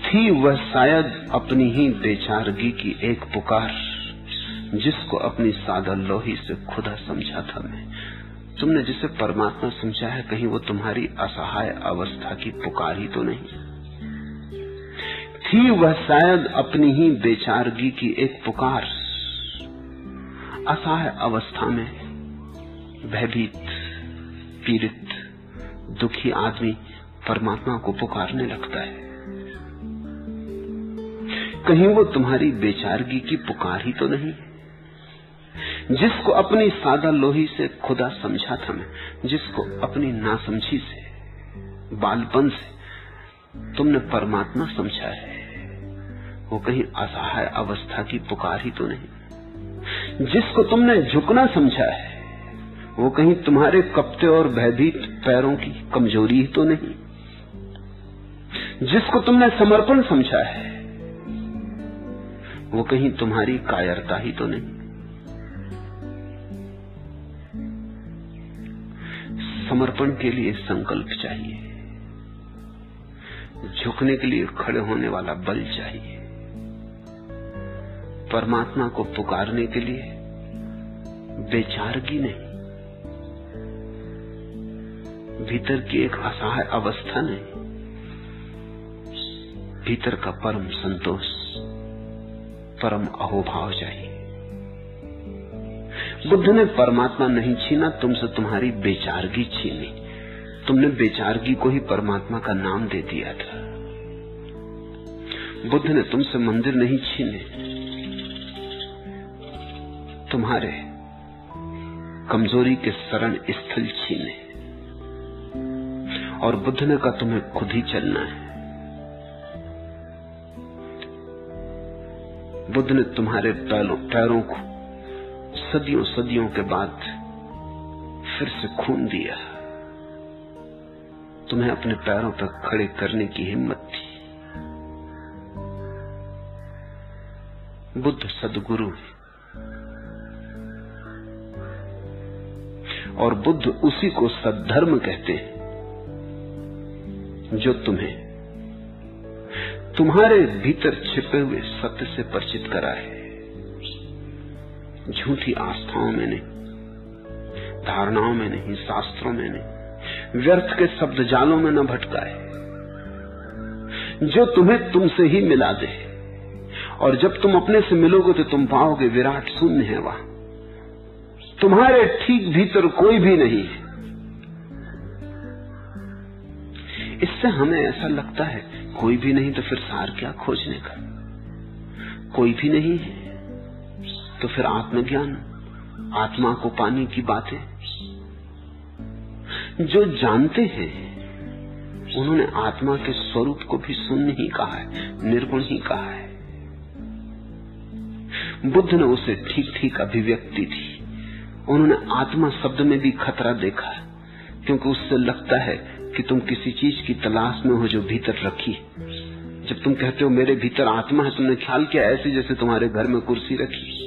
थी वह शायद अपनी ही बेचारगी की एक पुकार, जिसको अपनी सादा लोही से खुदा समझा था मैं। तुमने जिसे परमात्मा समझा है, कहीं वो तुम्हारी असहाय अवस्था की पुकार ही तो नहीं? थी वह शायद अपनी ही बेचारगी की एक पुकार। असहाय अवस्था में भयभीत, पीड़ित, दुखी आदमी परमात्मा को पुकारने लगता है। कहीं वो तुम्हारी बेचारगी की पुकार ही तो नहीं? जिसको अपनी सादा लोही से खुदा समझा था मैं, जिसको अपनी नासमझी से, बालपन से तुमने परमात्मा समझा है, वो कहीं असहाय अवस्था की पुकार ही तो नहीं? जिसको तुमने झुकना समझा है, वो कहीं तुम्हारे कपते और भयभीत पैरों की कमजोरी ही तो नहीं? जिसको तुमने समर्पण समझा है वो कहीं तुम्हारी कायरता ही तो नहीं। समर्पण के लिए संकल्प चाहिए, झुकने के लिए खड़े होने वाला बल चाहिए। परमात्मा को पुकारने के लिए बेचारगी नहीं, भीतर की एक असहाय अवस्था नहीं, भीतर का परम संतोष, परम अहोभाव चाहिए। बुद्ध ने परमात्मा नहीं छीना तुमसे, तुम्हारी बेचारगी छीनी। तुमने बेचारगी को ही परमात्मा का नाम दे दिया था। बुद्ध ने तुमसे मंदिर नहीं छीने, तुम्हारे कमजोरी के शरण स्थल छीने। और बुद्ध ने कहा तुम्हें खुद ही चलना है। बुद्ध ने तुम्हारे पैरों को सदियों सदियों के बाद फिर से खून दिया, तुम्हें अपने पैरों पर खड़े करने की हिम्मत थी। बुद्ध सद्गुरु है और बुद्ध उसी को सद्धर्म कहते हैं जो तुम्हें तुम्हारे भीतर छिपे हुए सत्य से परिचित कराए, झूठी आस्थाओं में नहीं, धारणाओं में नहीं, शास्त्रों में नहीं, व्यर्थ के शब्द जालों में न भटकाए, जो तुम्हें तुमसे ही मिला दे। और जब तुम अपने से मिलोगे तो तुम पाओगे विराट शून्य है वहां, तुम्हारे ठीक भीतर कोई भी नहीं है। इससे हमें ऐसा लगता है कोई भी नहीं तो फिर सार क्या खोजने का, कोई भी नहीं है तो फिर आत्मज्ञान, आत्मा को पाने की बातें। जो जानते हैं उन्होंने आत्मा के स्वरूप को भी शून्य ही कहा है, निर्गुण ही कहा है। बुद्ध ने उसे ठीक ठीक अभिव्यक्ति दी। उन्होंने आत्मा शब्द में भी खतरा देखा, क्योंकि उससे लगता है कि तुम किसी चीज की तलाश में हो जो भीतर रखी। जब तुम कहते हो मेरे भीतर आत्मा है, तुमने ख्याल किया ऐसे जैसे तुम्हारे घर में कुर्सी रखी,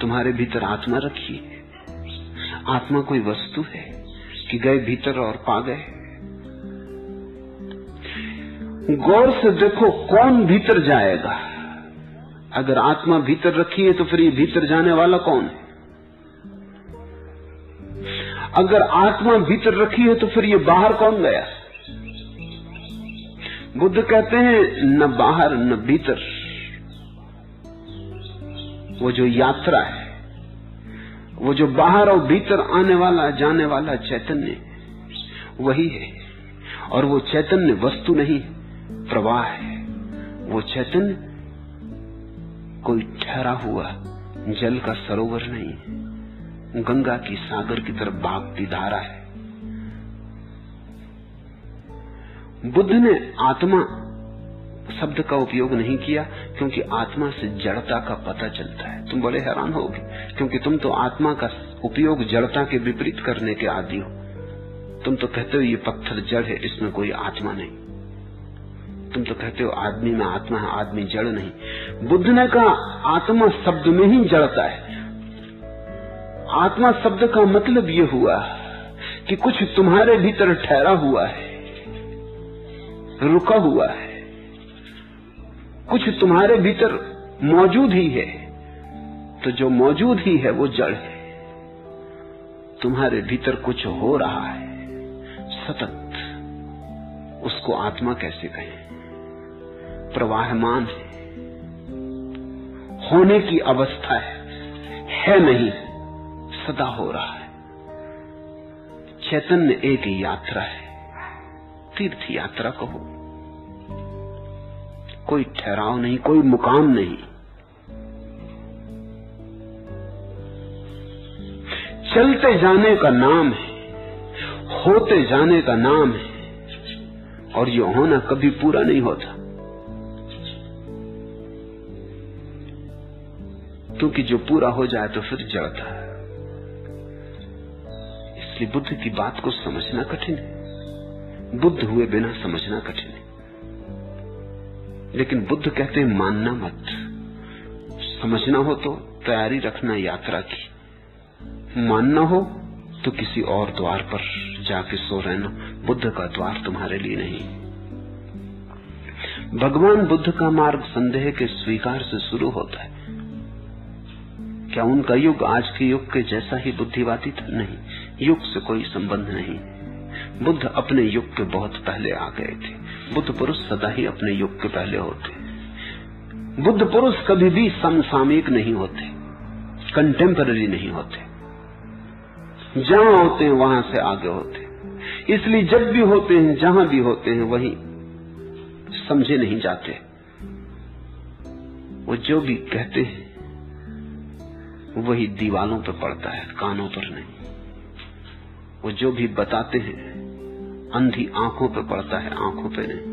तुम्हारे भीतर आत्मा रखी। आत्मा कोई वस्तु है कि गए भीतर और पा गए? गौर से देखो कौन भीतर जाएगा। अगर आत्मा भीतर रखी है तो फिर ये भीतर जाने वाला कौन है? अगर आत्मा भीतर रखी है तो फिर ये बाहर कौन गया? बुद्ध कहते हैं न बाहर न भीतर, वो जो यात्रा है, वो जो बाहर और भीतर आने वाला जाने वाला चैतन्य वही है। और वो चैतन्य वस्तु नहीं, प्रवाह है। वो चैतन्य कोई ठहरा हुआ जल का सरोवर नहीं, गंगा की सागर की तरफ भागती धारा है। बुद्ध ने आत्मा शब्द का उपयोग नहीं किया क्योंकि आत्मा से जड़ता का पता चलता है। तुम बड़े हैरान होगे क्योंकि तुम तो आत्मा का उपयोग जड़ता के विपरीत करने के आदी हो। तुम तो कहते हो ये पत्थर जड़ है, इसमें कोई आत्मा नहीं। तुम तो कहते हो आदमी में आत्मा है, आदमी जड़ नहीं। बुद्ध ने कहा आत्मा शब्द में ही जड़ता है। आत्मा शब्द का मतलब ये हुआ कि कुछ तुम्हारे भीतर ठहरा हुआ है, रुका हुआ है, कुछ तुम्हारे भीतर मौजूद ही है। तो जो मौजूद ही है वो जड़ है। तुम्हारे भीतर कुछ हो रहा है सतत, उसको आत्मा कैसे कहें? प्रवाहमान है, होने की अवस्था है नहीं, सदा हो रहा है। चैतन्य एक यात्रा है, तीर्थ यात्रा कहो। कोई ठहराव नहीं, कोई मुकाम नहीं। चलते जाने का नाम है, होते जाने का नाम है, और ये होना कभी पूरा नहीं होता। क्योंकि जो पूरा हो जाए तो फिर जड़ता है। इसलिए बुद्ध की बात को समझना कठिन है, बुद्ध हुए बिना समझना कठिन है। लेकिन बुद्ध कहते हैं मानना मत, समझना हो तो तैयारी रखना यात्रा की, मानना हो तो किसी और द्वार पर जाके सो रहना, बुद्ध का द्वार तुम्हारे लिए नहीं। भगवान बुद्ध का मार्ग संदेह के स्वीकार से शुरू होता है। क्या उनका युग आज के युग के जैसा ही बुद्धिवादी था? नहीं, युग से कोई संबंध नहीं। बुद्ध अपने युग के बहुत पहले आ गए थे। बुद्ध पुरुष सदा ही अपने युग के पहले होते। बुद्ध पुरुष कभी भी समसामयिक नहीं होते, कंटेम्पररी नहीं होते, जहां होते हैं वहां से आगे होते। इसलिए जब भी होते हैं, जहां भी होते हैं, वही समझे नहीं जाते। वो जो भी कहते हैं वही दीवालों पर पड़ता है, कानों पर नहीं। वो जो भी बताते हैं अंधी आंखों पे पड़ता है, आंखों पे नहीं।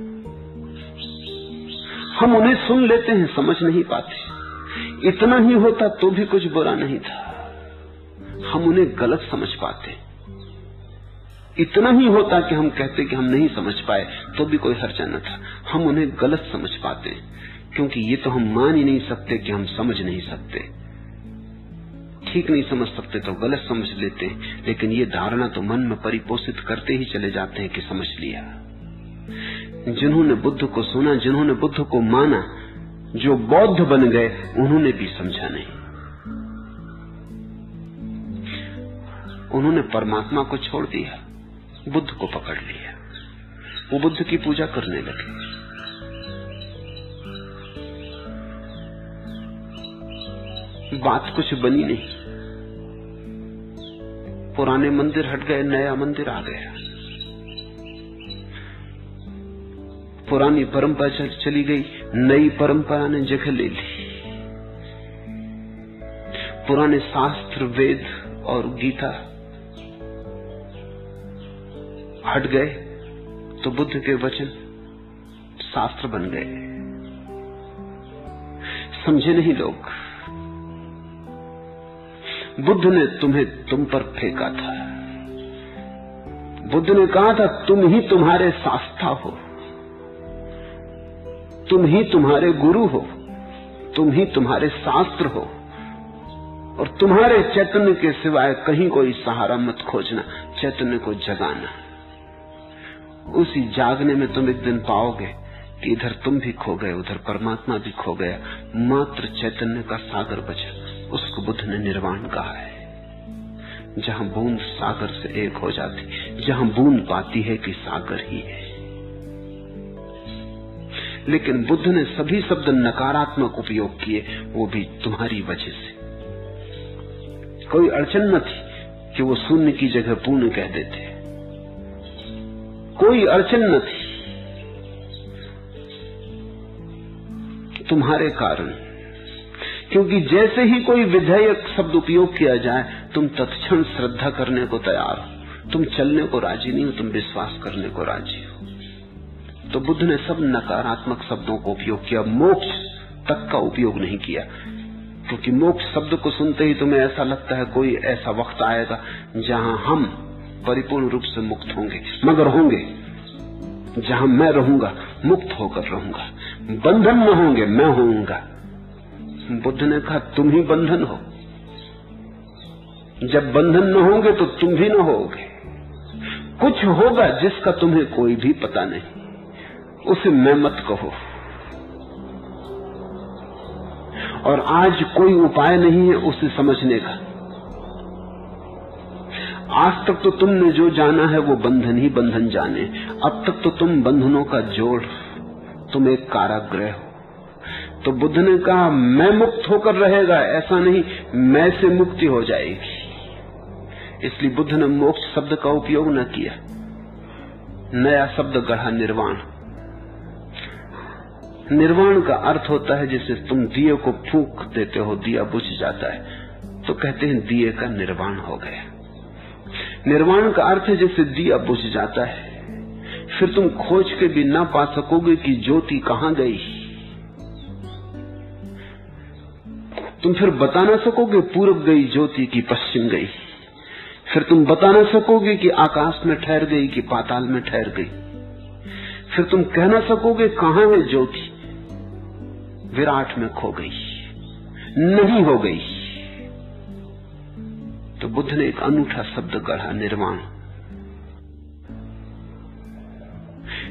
हम उन्हें सुन लेते हैं, समझ नहीं पाते। इतना ही होता तो भी कुछ बुरा नहीं था, हम उन्हें गलत समझ पाते। इतना ही होता कि हम कहते कि हम नहीं समझ पाए तो भी कोई हर्जा न था, हम उन्हें गलत समझ पाते, क्योंकि ये तो हम मान ही नहीं सकते कि हम समझ नहीं सकते। ठीक नहीं समझ सकते तो गलत समझ लेते, लेकिन ये धारणा तो मन में परिपोषित करते ही चले जाते हैं कि समझ लिया। जिन्होंने बुद्ध को सुना, जिन्होंने बुद्ध को माना, जो बौद्ध बन गए, उन्होंने भी समझा नहीं। उन्होंने परमात्मा को छोड़ दिया, बुद्ध को पकड़ लिया। वो बुद्ध की पूजा करने लगे। बात कुछ बनी नहीं। पुराने मंदिर हट गए, नया मंदिर आ गया। पुरानी परंपरा चली गई, नई परंपरा ने जगह ले ली। पुराने शास्त्र, वेद और गीता हट गए तो बुद्ध के वचन शास्त्र बन गए। समझे नहीं लोग। बुद्ध ने तुम्हें तुम पर फेंका था। बुद्ध ने कहा था तुम ही तुम्हारे शास्त्रा हो, तुम ही तुम्हारे गुरु हो, तुम ही तुम्हारे शास्त्र हो, और तुम्हारे चैतन्य के सिवाय कहीं कोई सहारा मत खोजना। चैतन्य को जगाना, उसी जागने में तुम एक दिन पाओगे कि इधर तुम भी खो गए, उधर परमात्मा भी खो गया, मात्र चैतन्य का सागर बचा। उसको बुद्ध ने निर्वाण कहा है। जहां बूंद सागर से एक हो जाती, जहां बूंद पाती है कि सागर ही है। लेकिन बुद्ध ने सभी शब्द नकारात्मक उपयोग किए, वो भी तुम्हारी वजह से। कोई अड़चन न थी कि वो शून्य की जगह पूर्ण कह देते, कोई अड़चन न थी। तुम्हारे कारण, क्योंकि जैसे ही कोई विधेयक शब्द उपयोग किया जाए तुम तत्क्षण श्रद्धा करने को तैयार हो, तुम चलने को राजी नहीं हो, तुम विश्वास करने को राजी हो। तो बुद्ध ने सब नकारात्मक शब्दों को उपयोग किया, मोक्ष तक का उपयोग नहीं किया, क्योंकि मोक्ष शब्द को सुनते ही तुम्हें ऐसा लगता है कोई ऐसा वक्त आएगा जहां हम परिपूर्ण रूप से मुक्त होंगे, मगर होंगे जहां मैं रहूंगा, मुक्त होकर रहूंगा, बंधन न होंगे, मैं होऊंगा। बुद्ध ने कहा तुम ही बंधन हो। जब बंधन न होंगे तो तुम भी न होगे। कुछ होगा जिसका तुम्हें कोई भी पता नहीं, उसे मैं मत कहो। और आज कोई उपाय नहीं है उसे समझने का। आज तक तो तुमने जो जाना है वो बंधन ही बंधन जाने। अब तक तो तुम बंधनों का जोड़, तुम एक कारागृह हो। तो बुद्ध ने कहा मैं मुक्त होकर रहेगा, ऐसा नहीं, मैं से मुक्ति हो जाएगी। इसलिए बुद्ध ने मोक्ष शब्द का उपयोग न किया, नया शब्द गढ़ा, निर्वाण। निर्वाण का अर्थ होता है जैसे तुम दिए को फूंक देते हो, दिया बुझ जाता है, तो कहते हैं दिए का निर्वाण हो गया। निर्वाण का अर्थ है जैसे दिया बुझ जाता है, फिर तुम खोज के भी ना पा सकोगे कि ज्योति कहां गई। तुम फिर बता ना सकोगे पूरब गई ज्योति की पश्चिम गई। फिर तुम बता ना सकोगे कि आकाश में ठहर गई कि पाताल में ठहर गई। फिर तुम कह ना सकोगे कहां है ज्योति, विराट में खो गई, नहीं हो गई। तो बुद्ध ने एक अनूठा शब्द गढ़ा, निर्वाण।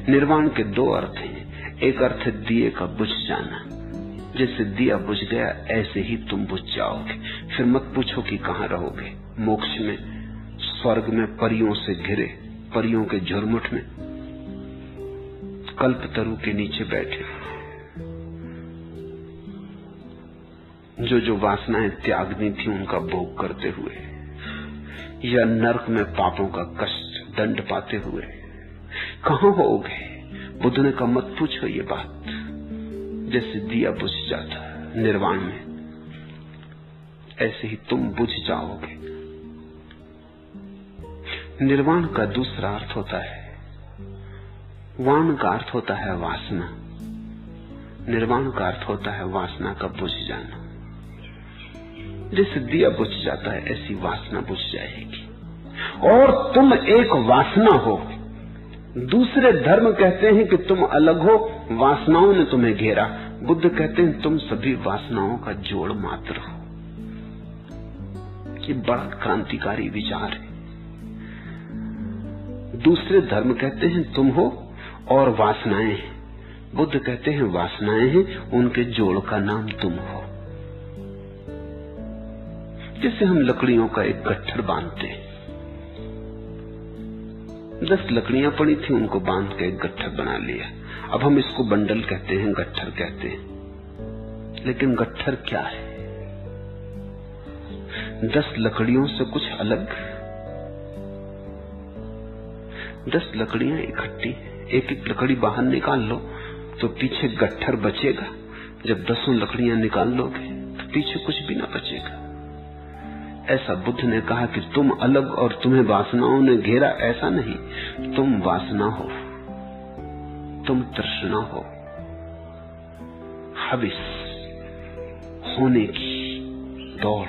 निर्वाण के दो अर्थ हैं। एक अर्थ है दिए का बुझ जाना, जैसे दिया बुझ गया ऐसे ही तुम बुझ जाओगे। फिर मत पूछो कि कहां रहोगे, मोक्ष में, स्वर्ग में, परियों से घिरे, परियों के झुरमुट में, कल्पतरु के नीचे बैठे, जो वासनाएं त्यागनी थी उनका भोग करते हुए, या नरक में पापों का कष्ट दंड पाते हुए। कहां होगे? बुद्ध ने कहा मत पूछो ये बात। जैसे दिया बुझ जाता निर्वाण में, ऐसे ही तुम बुझ जाओगे। निर्वाण का दूसरा अर्थ होता है, वाण का अर्थ होता है वासना, निर्वाण का अर्थ होता है वासना का बुझ जाना। जैसे दिया बुझ जाता है ऐसी वासना बुझ जाएगी। और तुम एक वासना हो। दूसरे धर्म कहते हैं कि तुम अलग हो, वासनाओं ने तुम्हें घेरा। बुद्ध कहते हैं तुम सभी वासनाओं का जोड़ मात्र हो। ये बड़ा क्रांतिकारी विचार है। दूसरे धर्म कहते हैं तुम हो और वासनाएं हैं। बुद्ध कहते हैं वासनाएं हैं, उनके जोड़ का नाम तुम हो। जैसे हम लकड़ियों का एक गट्ठर बांधते हैं, 10 लकड़ियां पड़ी थी, उनको बांध के एक गट्ठर बना लिया। अब हम इसको बंडल कहते हैं, गट्ठर कहते हैं। लेकिन गट्ठर क्या है? 10 लकड़ियों से कुछ अलग। 10 लकड़ियां इकट्ठी, एक एक लकड़ी बाहर निकाल लो तो पीछे गट्ठर बचेगा। जब 10 लकड़ियां निकाल लोगे तो पीछे कुछ भी ना बचेगा। ऐसा बुद्ध ने कहा कि तुम अलग और तुम्हें वासनाओं ने घेरा, ऐसा नहीं। तुम वासना हो, तुम तृष्णा हो, हविस होने की दौड़।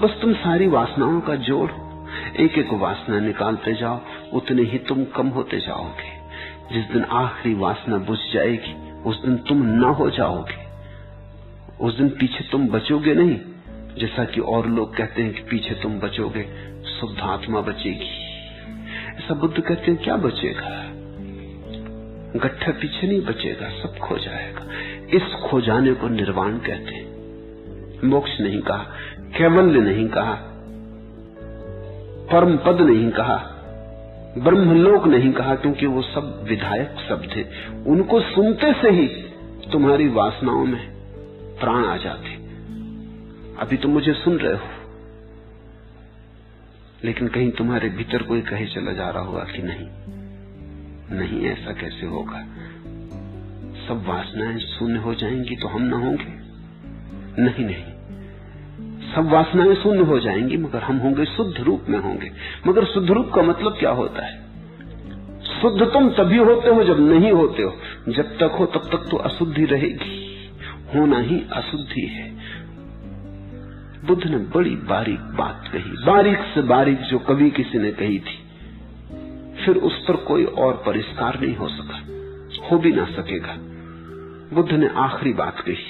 बस तुम सारी वासनाओं का जोड़। एक एक वासना निकालते जाओ, उतने ही तुम कम होते जाओगे। जिस दिन आखिरी वासना बुझ जाएगी उस दिन तुम न हो जाओगे। उस दिन पीछे तुम बचोगे नहीं, जैसा कि और लोग कहते हैं कि पीछे तुम बचोगे, शुद्ध आत्मा बचेगी। ऐसा बुद्ध कहते हैं क्या बचेगा? गट्ठर पीछे नहीं बचेगा, सब खो जाएगा। इस खो जाने को निर्वाण कहते हैं। मोक्ष नहीं कहा, कैवल्य नहीं कहा, परम पद नहीं कहा, ब्रह्मलोक नहीं कहा, क्योंकि वो सब विधायक शब्द थे। उनको सुनते से ही तुम्हारी वासनाओं में प्राण आ जाते। अभी तुम मुझे सुन रहे हो, लेकिन कहीं तुम्हारे भीतर कोई कहे चला जा रहा होगा कि नहीं नहीं, ऐसा कैसे होगा? सब वासनाएं शून्य हो जाएंगी तो हम ना होंगे? नहीं नहीं, सब वासनाएं शून्य हो जाएंगी मगर हम होंगे, शुद्ध रूप में होंगे। मगर शुद्ध रूप का मतलब क्या होता है? शुद्ध तुम तभी होते हो जब नहीं होते हो। जब तक हो तब तक तो अशुद्धि रहेगी, होना ही अशुद्धि है। बुद्ध ने बड़ी बारीक बात कही, बारीक से बारीक जो कभी किसी ने कही थी। फिर उस पर कोई और परिष्कार नहीं हो सका, हो भी ना सकेगा। बुद्ध ने आखिरी बात कही।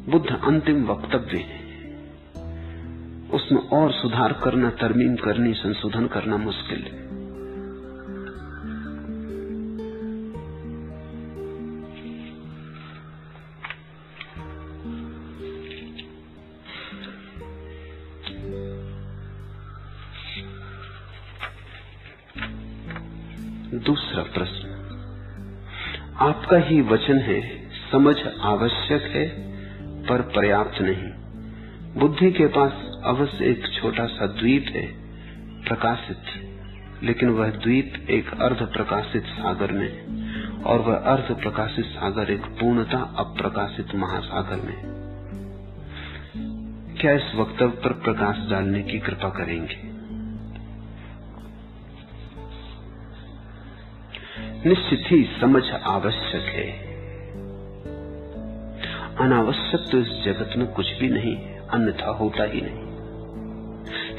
बुद्ध अंतिम वक्तव्य है, उसमें और सुधार करना, तरमीम करनी, संशोधन करना मुश्किल है। दूसरा प्रश्न, आपका ही वचन है, समझ आवश्यक है पर पर्याप्त नहीं। बुद्धि के पास अवश्य एक छोटा सा द्वीप है, प्रकाशित, लेकिन वह द्वीप एक अर्ध प्रकाशित सागर में, और वह अर्ध प्रकाशित सागर एक पूर्णतः अप्रकाशित महासागर में। क्या इस वक्तव्य पर प्रकाश डालने की कृपा करेंगे? निश्चित ही समझ आवश्यक है। अनावश्यक तो इस जगत में कुछ भी नहीं, अन्यथा होता ही नहीं।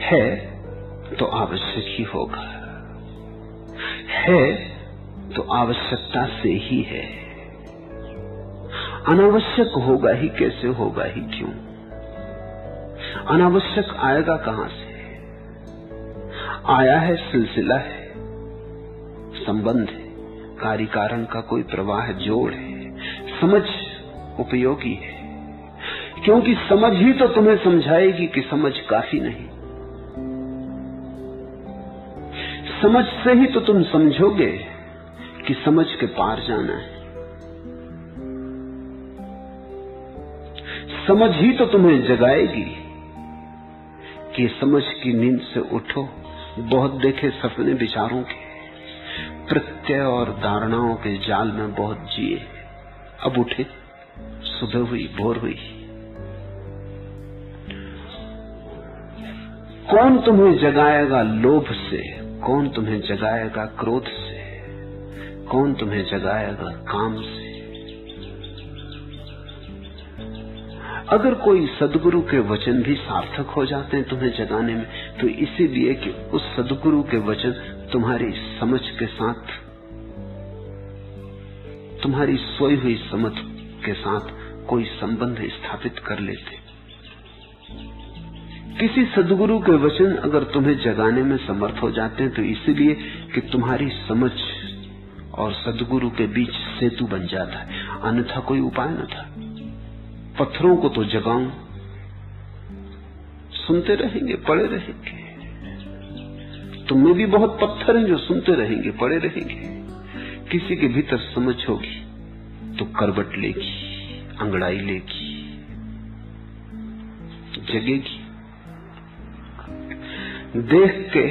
है तो आवश्यक ही होगा, है तो आवश्यकता से ही है। अनावश्यक होगा ही कैसे, होगा ही क्यों? अनावश्यक आएगा कहां से? आया है, सिलसिला है, संबंध है, कार्य कारण का कोई प्रवाह, जोड़ है। समझ उपयोगी है, क्योंकि समझ ही तो तुम्हें समझाएगी कि समझ काफी नहीं। समझ से ही तो तुम समझोगे कि समझ के पार जाना है। समझ ही तो तुम्हें जगाएगी कि समझ की नींद से उठो। बहुत देखे सपने विचारों के, प्रत्यय और धारणाओं के जाल में बहुत जिए, अब उठे। सुबह हुई, भोर हुई। कौन तुम्हें जगाएगा लोभ से? कौन तुम्हें जगाएगा क्रोध से? कौन तुम्हें जगाएगा काम से? अगर कोई सदगुरु के वचन भी सार्थक हो जाते हैं तुम्हें जगाने में, तो इसीलिए कि उस सदगुरु के वचन तुम्हारी समझ के साथ, तुम्हारी सोई हुई समझ के साथ कोई संबंध स्थापित कर लेते। किसी सदगुरु के वचन अगर तुम्हें जगाने में समर्थ हो जाते हैं तो इसीलिए कि तुम्हारी समझ और सदगुरु के बीच सेतु बन जाता है, अन्यथा कोई उपाय न था। पत्थरों को तो जगाऊं, सुनते रहेंगे, पड़े रहेंगे। तुम में भी बहुत पत्थर हैं जो सुनते रहेंगे, पड़े रहेंगे। किसी के भीतर समझ होगी तो करवट लेगी, अंगड़ाई लेगी, जगेगी। देख के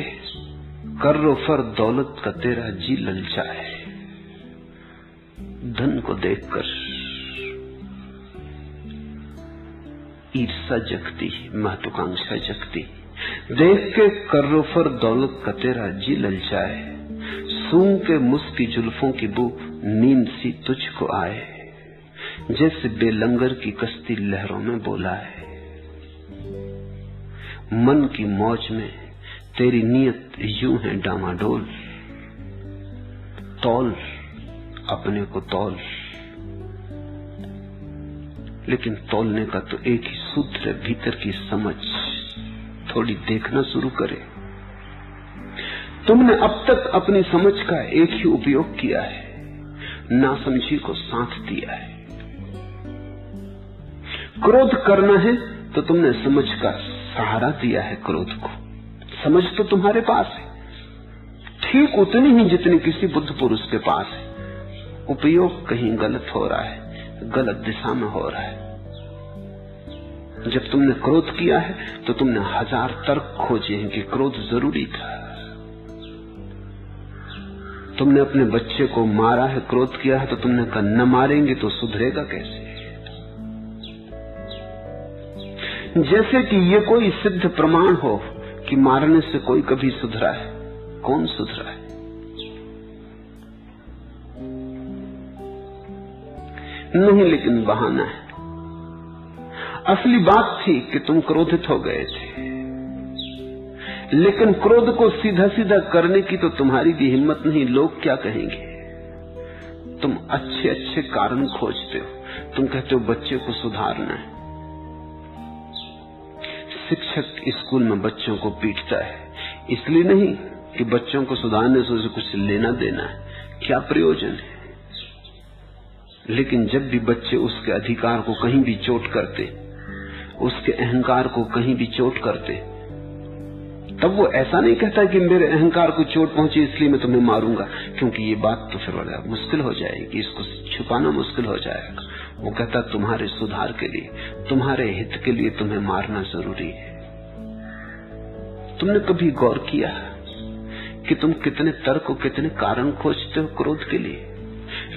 कर्रो फर दौलत का तेरा जी ललचाए। धन को देखकर ईर्षा जगती, महत्वाकांक्षा जगती। देख के कर्रो फर दौलत का तेरा जी ललचाए। सूंघ के मुस्की जुल्फों की बू नींद सी तुझको आए। जैसे बेलंगर की कश्ती लहरों में बोला है। मन की मौज में तेरी नियत यूं है डामाडोल। तौल अपने को तौल, लेकिन तौलने का तो एक ही सूत्र है, भीतर की समझ। थोड़ी देखना शुरू करे। तुमने अब तक अपनी समझ का एक ही उपयोग किया है, नासमझी को साथ दिया है। क्रोध करना है तो तुमने समझ का सहारा दिया है क्रोध को। समझ तो तुम्हारे पास है, ठीक उतनी ही जितनी किसी बुद्ध पुरुष के पास है। उपयोग कहीं गलत हो रहा है, गलत दिशा में हो रहा है। जब तुमने क्रोध किया है तो तुमने हजार तर्क खोजे हैं कि क्रोध जरूरी था। तुमने अपने बच्चे को मारा है, क्रोध किया है, तो तुमने कहा न मारेंगे तो सुधरेगा कैसे। जैसे कि ये कोई सिद्ध प्रमाण हो कि मारने से कोई कभी सुधरा है। कौन सुधरा है? नहीं, लेकिन बहाना है। असली बात थी कि तुम क्रोधित हो गए थे, लेकिन क्रोध को सीधा सीधा करने की तो तुम्हारी भी हिम्मत नहीं। लोग क्या कहेंगे? तुम अच्छे अच्छे कारण खोजते हो। तुम कहते हो बच्चे को सुधारना है। शिक्षक स्कूल में बच्चों को पीटता है, इसलिए नहीं कि बच्चों को सुधारने से उसे कुछ लेना देना है, क्या प्रयोजन है। लेकिन जब भी बच्चे उसके अधिकार को कहीं भी चोट करते, उसके अहंकार को कहीं भी चोट करते, तब वो ऐसा नहीं कहता कि मेरे अहंकार को चोट पहुंची इसलिए मैं तुम्हें मारूंगा, क्योंकि ये बात तो फिर बड़ा मुश्किल हो जाएगी, इसको छुपाना मुश्किल हो जाएगा। वो कहता तुम्हारे सुधार के लिए, तुम्हारे हित के लिए तुम्हें मारना जरूरी है। तुमने कभी गौर किया कि तुम कितने तर्क, कितने कारण खोजते हो क्रोध के लिए?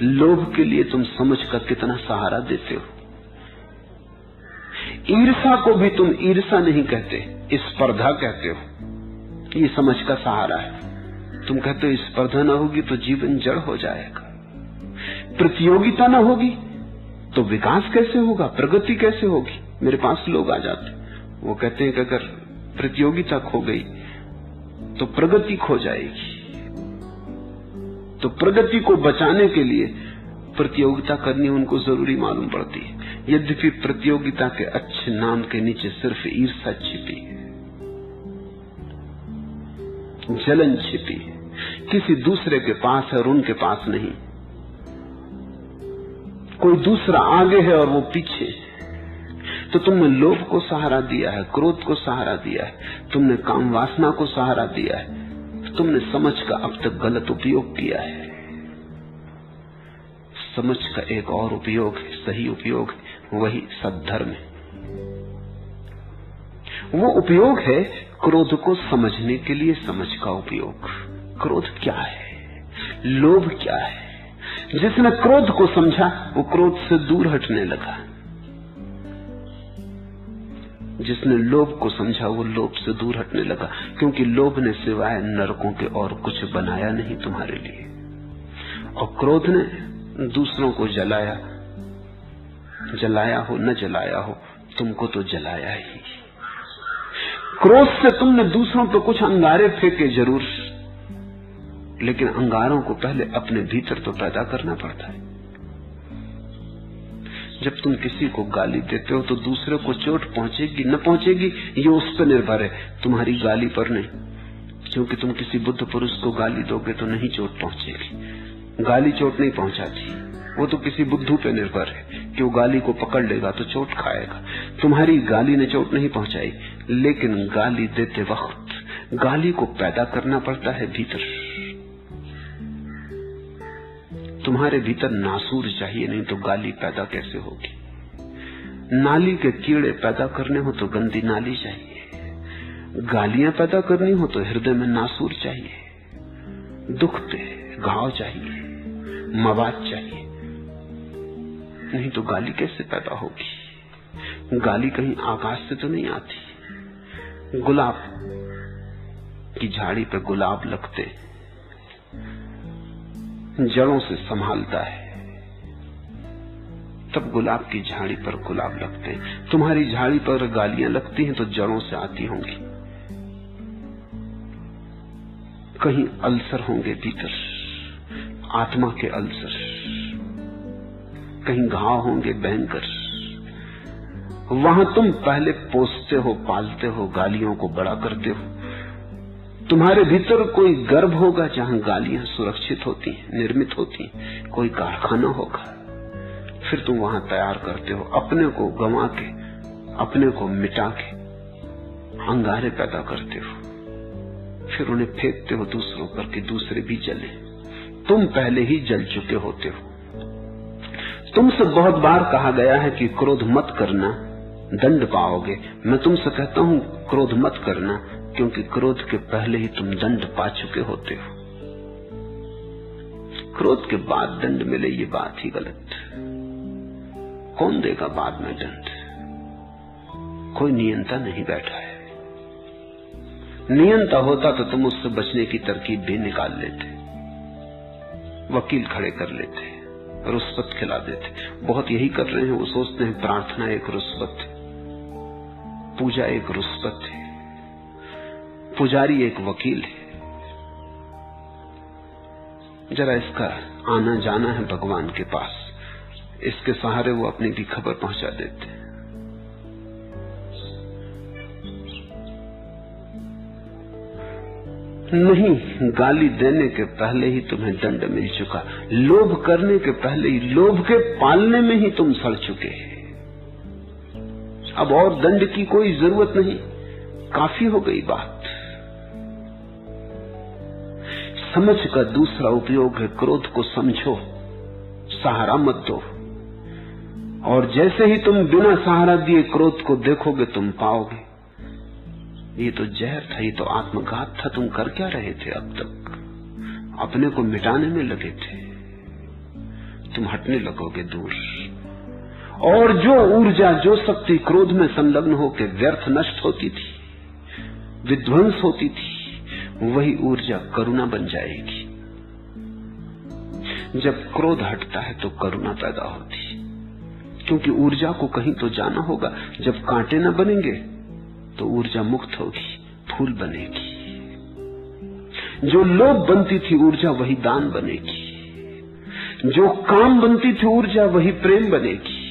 लोभ के लिए तुम समझ का कितना सहारा देते हो। ईर्षा को भी तुम ईर्षा नहीं कहते, स्पर्धा कहते हो। ये समझ का सहारा है। तुम कहते हो स्पर्धा ना होगी तो जीवन जड़ हो जाएगा, प्रतियोगिता ना होगी तो विकास कैसे होगा, प्रगति कैसे होगी। मेरे पास लोग आ जाते, वो कहते हैं कि अगर प्रतियोगिता खो गई तो प्रगति खो जाएगी। तो प्रगति को बचाने के लिए प्रतियोगिता करनी उनको जरूरी मालूम पड़ती है, यद्यपि प्रतियोगिता के अच्छे नाम के नीचे सिर्फ ईर्ष्या छिपी है, जलन छिपी है, किसी दूसरे के पास है और उनके पास नहीं। कोई दूसरा आगे है और वो पीछे। तो तुमने लोभ को सहारा दिया है, क्रोध को सहारा दिया है, तुमने काम वासना को सहारा दिया है, तुमने समझ का अब तक गलत उपयोग किया है। समझ का एक और उपयोग है, सही उपयोग है, वही सद्धर्म है। वो उपयोग है क्रोध को समझने के लिए समझ का उपयोग। क्रोध क्या है, लोभ क्या है? जिसने क्रोध को समझा वो क्रोध से दूर हटने लगा, जिसने लोभ को समझा वो लोभ से दूर हटने लगा, क्योंकि लोभ ने सिवाय नरकों के और कुछ बनाया नहीं तुम्हारे लिए, और क्रोध ने दूसरों को जलाया, जलाया हो न जलाया हो तुमको तो जलाया ही। क्रोध से तुमने दूसरों पर कुछ अंगारे फेंके जरूर, लेकिन अंगारों को पहले अपने भीतर तो पैदा करना पड़ता है। जब तुम किसी को गाली देते हो तो दूसरे को चोट पहुंचेगी न पहुंचेगी ये उस पर निर्भर है, तुम्हारी गाली पर नहीं। क्योंकि तुम किसी बुद्ध पुरुष को गाली दोगे तो नहीं चोट पहुंचेगी, गाली चोट नहीं पहुंचाती, वो तो किसी बुद्धू पे निर्भर है कि वो गाली को पकड़ लेगा तो चोट खाएगा। तुम्हारी गाली ने चोट नहीं पहुंचाई, लेकिन गाली देते वक्त गाली को पैदा करना पड़ता है भीतर। तुम्हारे भीतर नासूर चाहिए, नहीं तो गाली पैदा कैसे होगी। नाली के कीड़े पैदा करने हो तो गंदी नाली चाहिए, गालियां पैदा करनी हो तो हृदय में नासूर चाहिए, दुख पे घाव चाहिए, मवाद चाहिए, नहीं तो गाली कैसे पैदा होगी। गाली कहीं आकाश से तो नहीं आती। गुलाब की झाड़ी पे गुलाब लगते, जड़ों से संभालता है, तब गुलाब की झाड़ी पर गुलाब लगते हैं। तुम्हारी झाड़ी पर गालियां लगती हैं तो जड़ों से आती होंगी, कहीं अल्सर होंगे भीतर, आत्मा के अल्सर, कहीं घाव होंगे भयंकर। वहां तुम पहले पोसते हो, पालते हो, गालियों को बड़ा करते हो। तुम्हारे भीतर कोई गर्भ होगा जहां गालियां सुरक्षित होती हैं, निर्मित होती हैं, कोई कारखाना होगा, फिर तुम वहां तैयार करते हो, अपने को गंवा के, अपने को मिटा के अंगारे पैदा करते हो, फिर उन्हें फेंकते हो दूसरों पर कि दूसरे भी जले। तुम पहले ही जल चुके होते हो। तुमसे बहुत बार कहा गया है कि क्रोध मत करना, दंड पाओगे। मैं तुमसे कहता हूं क्रोध मत करना, क्योंकि क्रोध के पहले ही तुम दंड पा चुके होते हो। क्रोध के बाद दंड मिले ये बात ही गलत। कौन देगा बाद में दंड? कोई नियंता नहीं बैठा है। नियंता होता तो तुम उससे बचने की तरकीब भी निकाल लेते, वकील खड़े कर लेते, रुष्वत खिला देते। बहुत यही कर रहे हैं। वो सोचते हैं प्रार्थना एक रुष्वत है, पूजा एक रुष्वत है, पुजारी एक वकील है। जरा इसका आना जाना है भगवान के पास, इसके सहारे वो अपनी भी खबर पहुंचा देते हैं। नहीं, गाली देने के पहले ही तुम्हें दंड मिल चुका। लोभ करने के पहले ही, लोभ के पालने में ही तुम सड़ चुके। अब और दंड की कोई जरूरत नहीं, काफी हो गई बात। समझ का दूसरा उपयोग है क्रोध को समझो, सहारा मत दो। और जैसे ही तुम बिना सहारा दिए क्रोध को देखोगे तुम पाओगे ये तो जहर था, ये तो आत्मघात था। तुम कर क्या रहे थे अब तक? अपने को मिटाने में लगे थे। तुम हटने लगोगे दूर, और जो ऊर्जा, जो शक्ति क्रोध में संलग्न होकर व्यर्थ नष्ट होती थी, विध्वंस होती थी, वही ऊर्जा करुणा बन जाएगी। जब क्रोध हटता है तो करुणा पैदा होती, क्योंकि ऊर्जा को कहीं तो जाना होगा। जब कांटे न बनेंगे तो ऊर्जा मुक्त होगी, फूल बनेगी। जो लोभ बनती थी ऊर्जा, वही दान बनेगी। जो काम बनती थी ऊर्जा वही प्रेम बनेगी।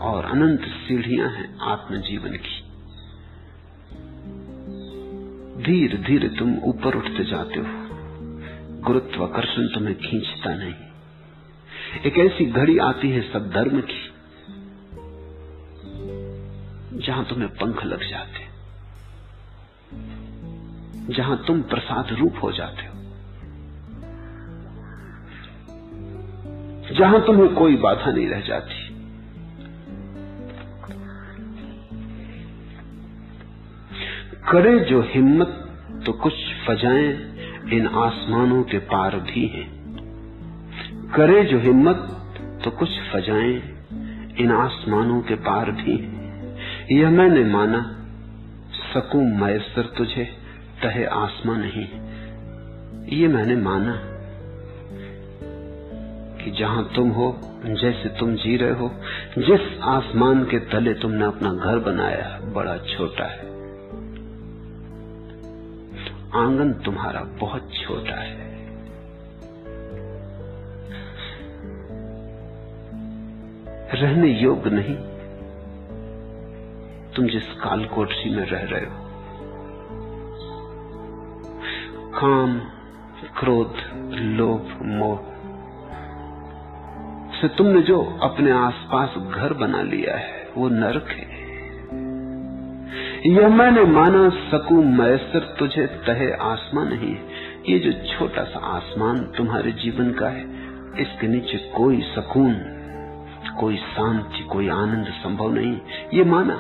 और अनंत सीढ़ियां हैं आत्मजीवन की। धीरे धीरे तुम ऊपर उठते जाते हो, गुरुत्वाकर्षण तुम्हें खींचता नहीं। एक ऐसी घड़ी आती है सद्धर्म की जहां तुम्हें पंख लग जाते, जहां तुम प्रसाद रूप हो जाते हो, जहां तुम्हें कोई बाधा नहीं रह जाती। करे जो हिम्मत तो कुछ फजाएं इन आसमानों के पार भी हैं। करे जो हिम्मत तो कुछ फजाएं इन आसमानों के पार भी हैं। यह मैंने माना सकूं मैसर तुझे तहे आसमां नहीं। ये मैंने माना कि जहां तुम हो, जैसे तुम जी रहे हो, जिस आसमान के तले तुमने अपना घर बनाया बड़ा छोटा है। आंगन तुम्हारा बहुत छोटा है। रहने योग्य नहीं तुम जिस काल कोठरी में रह रहे हो। काम, क्रोध, लोभ, मोह से तुमने जो अपने आसपास घर बना लिया है वो नरक है। यह मैंने माना सकूं मैसर तुझे तहे आसमां नहीं। ये जो छोटा सा आसमान तुम्हारे जीवन का है, इसके नीचे कोई सुकून, कोई शांति, कोई आनंद संभव नहीं, ये माना।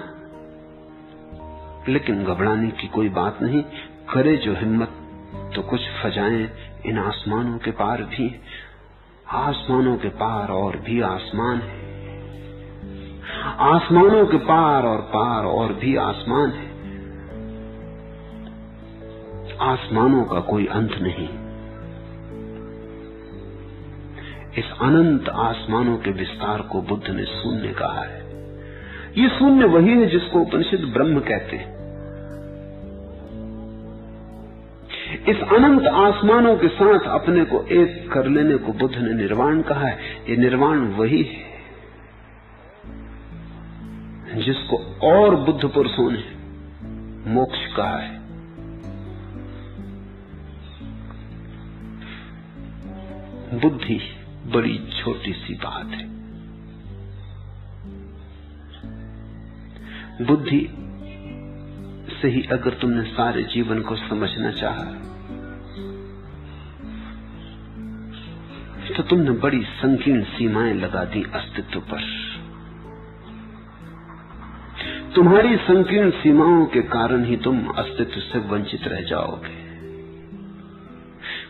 लेकिन घबराने की कोई बात नहीं। करे जो हिम्मत तो कुछ फजाएं इन आसमानों के पार भी। आसमानों के पार और भी आसमान है, आसमानों के पार और भी आसमान है। आसमानों का कोई अंत नहीं। इस अनंत आसमानों के विस्तार को बुद्ध ने शून्य कहा है। ये शून्य वही है जिसको उपनिषद ब्रह्म कहते हैं। इस अनंत आसमानों के साथ अपने को एक कर लेने को बुद्ध ने निर्वाण कहा है। ये निर्वाण वही है जिसको और बुद्ध पुरुषों ने मोक्ष कहा है। बुद्धि बड़ी छोटी सी बात है। बुद्धि से ही अगर तुमने सारे जीवन को समझना चाहा तो तुमने बड़ी संकीर्ण सीमाएं लगा दी अस्तित्व पर। तुम्हारी संकीर्ण सीमाओं के कारण ही तुम अस्तित्व से वंचित रह जाओगे।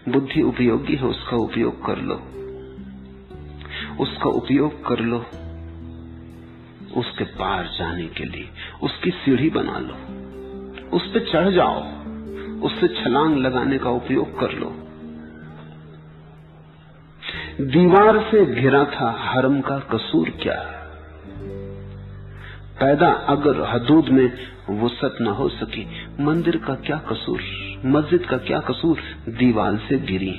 बुद्धि उपयोगी है, उसका उपयोग कर लो, उसका उपयोग कर लो उसके पार जाने के लिए। उसकी सीढ़ी बना लो, उस पर चढ़ जाओ, उससे छलांग लगाने का उपयोग कर लो। दीवार से घिरा था हरम का कसूर क्या? पैदा अगर हदूद में वुसअत न हो सकी, मंदिर का क्या कसूर, मस्जिद का क्या कसूर? दीवार से घिरी।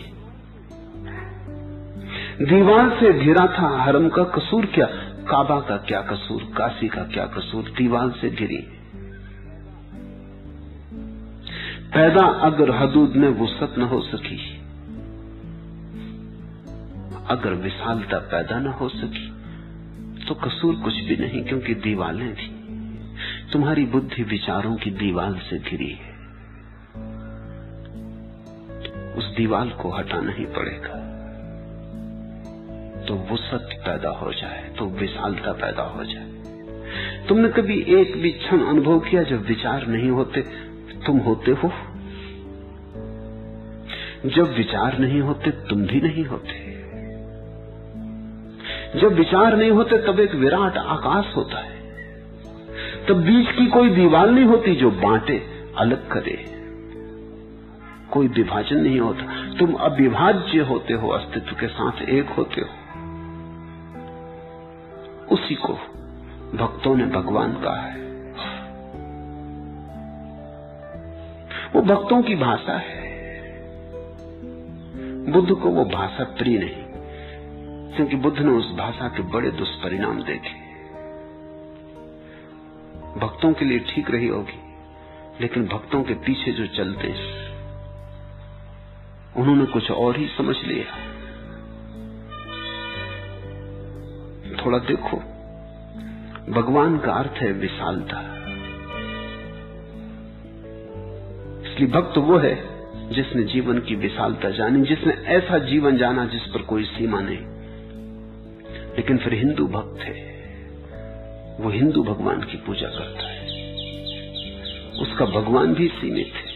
दीवार से घिरा था हरम का कसूर क्या? काबा का क्या कसूर, काशी का क्या कसूर? दीवार से घिरी। पैदा अगर हदूद में वुसअत न हो सकी, अगर विशालता पैदा न हो सकी तो कसूर कुछ भी नहीं, क्योंकि दीवारें थी। तुम्हारी बुद्धि विचारों की दीवार से घिरी है। उस दीवार को हटाना ही पड़ेगा, तो वुसअत पैदा हो जाए, तो विशालता पैदा हो जाए। तुमने कभी एक भी क्षण अनुभव किया जब विचार नहीं होते तुम होते हो? जब विचार नहीं होते तुम भी नहीं होते। जब विचार नहीं होते तब एक विराट आकाश होता है। तब बीच की कोई दीवार नहीं होती जो बांटे, अलग करे। कोई विभाजन नहीं होता। तुम अविभाज्य होते हो, अस्तित्व के साथ एक होते हो। उसी को भक्तों ने भगवान कहा है। वो भक्तों की भाषा है, बुद्ध को वो भाषा प्रिय नहीं, क्योंकि बुद्ध ने उस भाषा के बड़े दुष्परिणाम देखे। भक्तों के लिए ठीक रही होगी, लेकिन भक्तों के पीछे जो चलते हैं उन्होंने कुछ और ही समझ लिया। थोड़ा देखो, भगवान का अर्थ है विशालता। इसलिए भक्त वो है जिसने जीवन की विशालता जानी, जिसने ऐसा जीवन जाना जिस पर कोई सीमा नहीं। लेकिन फिर हिंदू भक्त है, वो हिंदू भगवान की पूजा करता है, उसका भगवान भी सीमित है।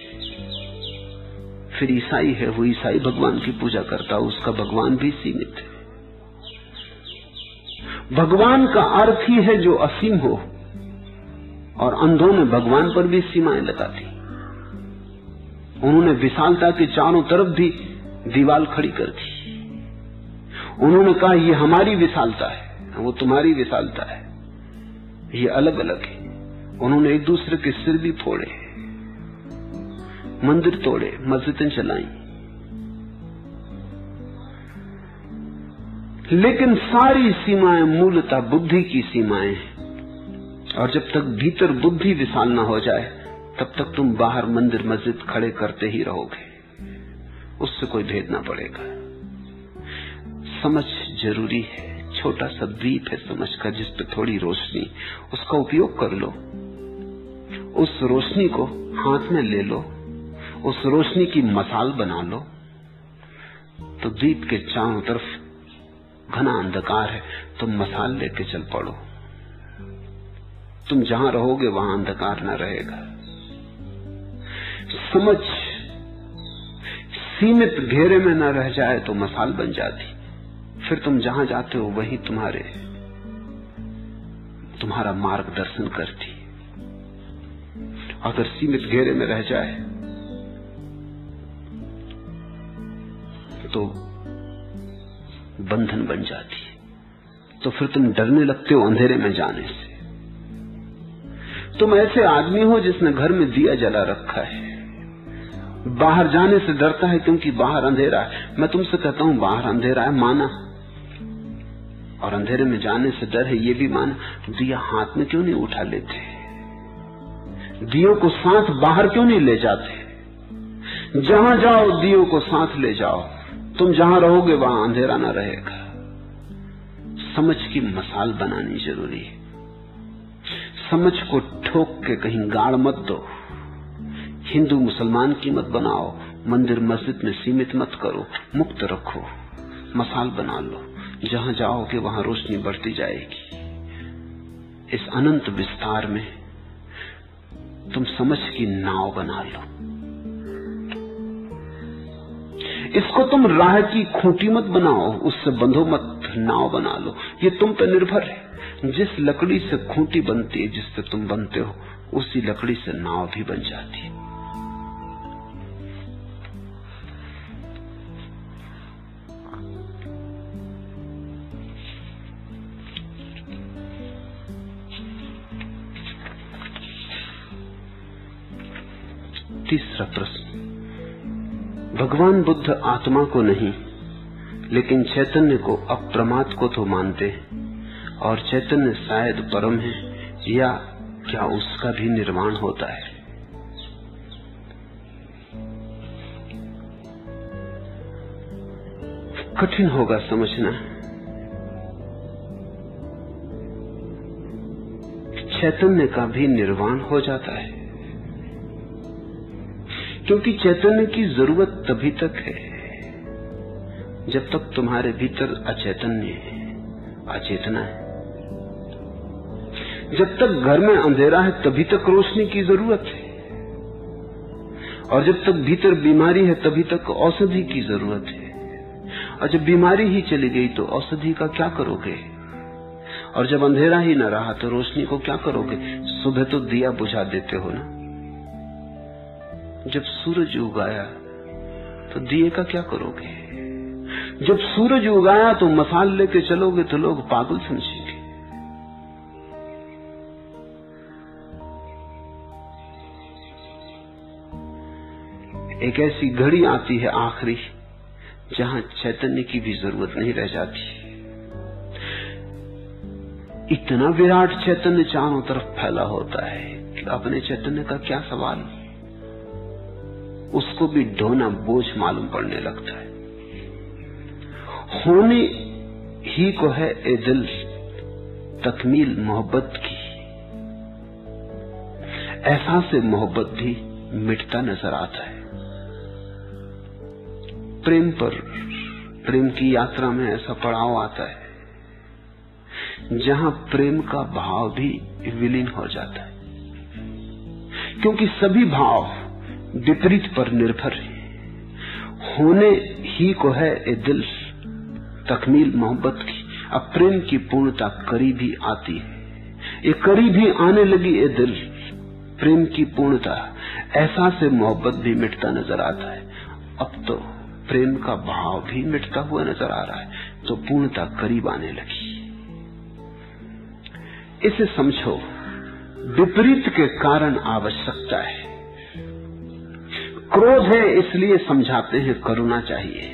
फिर ईसाई है, वो ईसाई भगवान की पूजा करता है, उसका भगवान भी सीमित है। भगवान का अर्थ ही है जो असीम हो, और अंधों ने भगवान पर भी सीमाएं लगा दी। उन्होंने विशालता के चारों तरफ भी दीवार खड़ी कर दी। उन्होंने कहा ये हमारी विशालता है, वो तुम्हारी विशालता है, ये अलग अलग है। उन्होंने एक दूसरे के सिर भी फोड़े, मंदिर तोड़े, मस्जिदें चलाई। लेकिन सारी सीमाएं मूलतः बुद्धि की सीमाएं हैं, और जब तक भीतर बुद्धि विशाल न हो जाए तब तक तुम बाहर मंदिर मस्जिद खड़े करते ही रहोगे, उससे कोई भेद ना पड़ेगा। समझ जरूरी है, छोटा सा द्वीप है समझ का, जिस पे थोड़ी रोशनी, उसका उपयोग कर लो। उस रोशनी को हाथ में ले लो, उस रोशनी की मसाल बना लो, तो द्वीप के चारों तरफ घना अंधकार है, तुम मसाल लेके चल पड़ो। तुम जहां रहोगे वहां अंधकार न रहेगा। समझ सीमित घेरे में न रह जाए तो मसाल बन जाती, फिर तुम जहां जाते हो वही तुम्हारा मार्गदर्शन करती। अगर सीमित घेरे में रह जाए तो बंधन बन जाती, तो फिर तुम डरने लगते हो अंधेरे में जाने से। तुम ऐसे आदमी हो जिसने घर में दिया जला रखा है, बाहर जाने से डरता है क्योंकि बाहर अंधेरा है। मैं तुमसे कहता हूं बाहर अंधेरा है, माना, और अंधेरे में जाने से डर है ये भी माना, दिया हाथ में क्यों नहीं उठा लेते? दियों को साथ बाहर क्यों नहीं ले जाते? जहां जाओ दियों को साथ ले जाओ, तुम जहां रहोगे वहां अंधेरा ना रहेगा। समझ की मसाल बनानी जरूरी है। समझ को ठोक के कहीं गाड़ मत दो, हिंदू मुसलमान की मत बनाओ, मंदिर मस्जिद में सीमित मत करो, मुक्त रखो, मसाल बना लो। जहां जाओगे वहां रोशनी बढ़ती जाएगी। इस अनंत विस्तार में तुम समझ की नाव बना लो। इसको तुम राह की खूंटी मत बनाओ, उससे बंधो मत, नाव बना लो। ये तुम पर निर्भर है। जिस लकड़ी से खूंटी बनती है, जिससे तुम बनते हो, उसी लकड़ी से नाव भी बन जाती है। तीसरा प्रश्न, भगवान बुद्ध आत्मा को नहीं लेकिन चैतन्य को, अप्रमाद को तो मानते हैं, और चैतन्य शायद परम है, या क्या उसका भी निर्वाण होता है? कठिन होगा समझना। चैतन्य का भी निर्वाण हो जाता है, क्योंकि चैतन्य की जरूरत तभी तक है जब तक तुम्हारे भीतर अचैतन्य है, अचेतना है। जब तक घर में अंधेरा है तभी तक रोशनी की जरूरत है, और जब तक भीतर बीमारी है तभी तक औषधि की जरूरत है। और जब बीमारी ही चली गई तो औषधि का क्या करोगे? और जब अंधेरा ही न रहा तो रोशनी को क्या करोगे? सुबह तो दिया बुझा देते हो ना, जब सूरज उगाया तो दिए का क्या करोगे? जब सूरज उगाया तो मसाल लेके चलोगे तो लोग पागल समझेंगे। एक ऐसी घड़ी आती है आखिरी, जहां चैतन्य की भी जरूरत नहीं रह जाती। इतना विराट चैतन्य चारों तरफ फैला होता है कि अपने चैतन्य का क्या सवाल, उसको भी ढोना बोझ मालूम पड़ने लगता है। होने ही को है ए दिल तकमील मोहब्बत की, एहसास से मोहब्बत भी मिटता नजर आता है। प्रेम पर, प्रेम की यात्रा में ऐसा पड़ाव आता है जहां प्रेम का भाव भी विलीन हो जाता है, क्योंकि सभी भाव विपरीत पर निर्भर है। होने ही को है ए दिल तकमील मोहब्बत की, अब प्रेम की पूर्णता करीब ही आती है। ये करीब ही आने लगी ए दिल, प्रेम की पूर्णता, एहसास से मोहब्बत भी मिटता नजर आता है। अब तो प्रेम का भाव भी मिटता हुआ नजर आ रहा है, तो पूर्णता करीब आने लगी। इसे समझो, विपरीत के कारण आवश्यकता है। क्रोध है इसलिए समझाते हैं करुणा चाहिए।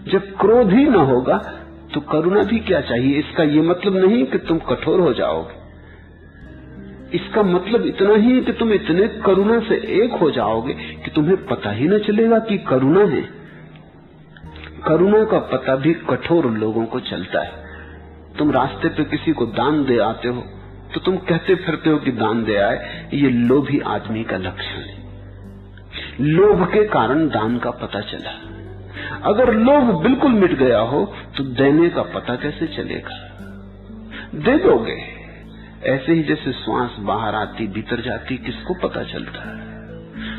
जब क्रोध ही न होगा तो करुणा भी क्या चाहिए। इसका यह मतलब नहीं कि तुम कठोर हो जाओगे, इसका मतलब इतना ही कि तुम इतने करुणा से एक हो जाओगे कि तुम्हें पता ही न चलेगा कि करुणा है। करुणा का पता भी कठोर लोगों को चलता है। तुम रास्ते पे किसी को दान दे आते हो तो तुम कहते फिरते हो कि दान दे आए, ये लोभी आदमी का लक्षण है। लोभ के कारण दान का पता चला। अगर लोभ बिल्कुल मिट गया हो तो देने का पता कैसे चलेगा? दे दोगे। ऐसे ही जैसे श्वास बाहर आती भीतर जाती, किसको पता चलता है?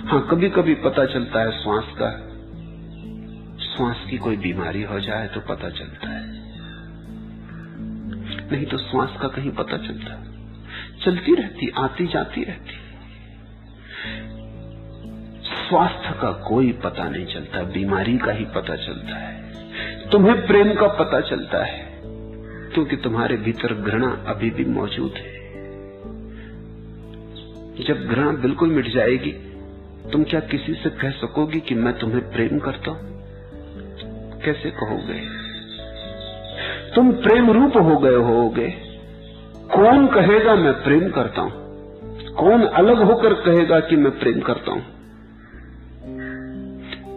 हाँ, कभी कभी पता चलता है श्वास का, श्वास की कोई बीमारी हो जाए तो पता चलता है, नहीं तो श्वास का कहीं पता चलता है। चलती रहती, आती जाती रहती, स्वास्थ्य का कोई पता नहीं चलता, बीमारी का ही पता चलता है। तुम्हें प्रेम का पता चलता है क्योंकि तुम्हारे भीतर घृणा अभी भी मौजूद है। जब घृणा बिल्कुल मिट जाएगी, तुम क्या किसी से कह सकोगी कि मैं तुम्हें प्रेम करता हूं? कैसे कहोगे? तुम प्रेम रूप हो गए होगे। कौन कहेगा मैं प्रेम करता हूं? कौन अलग होकर कहेगा कि मैं प्रेम करता हूं?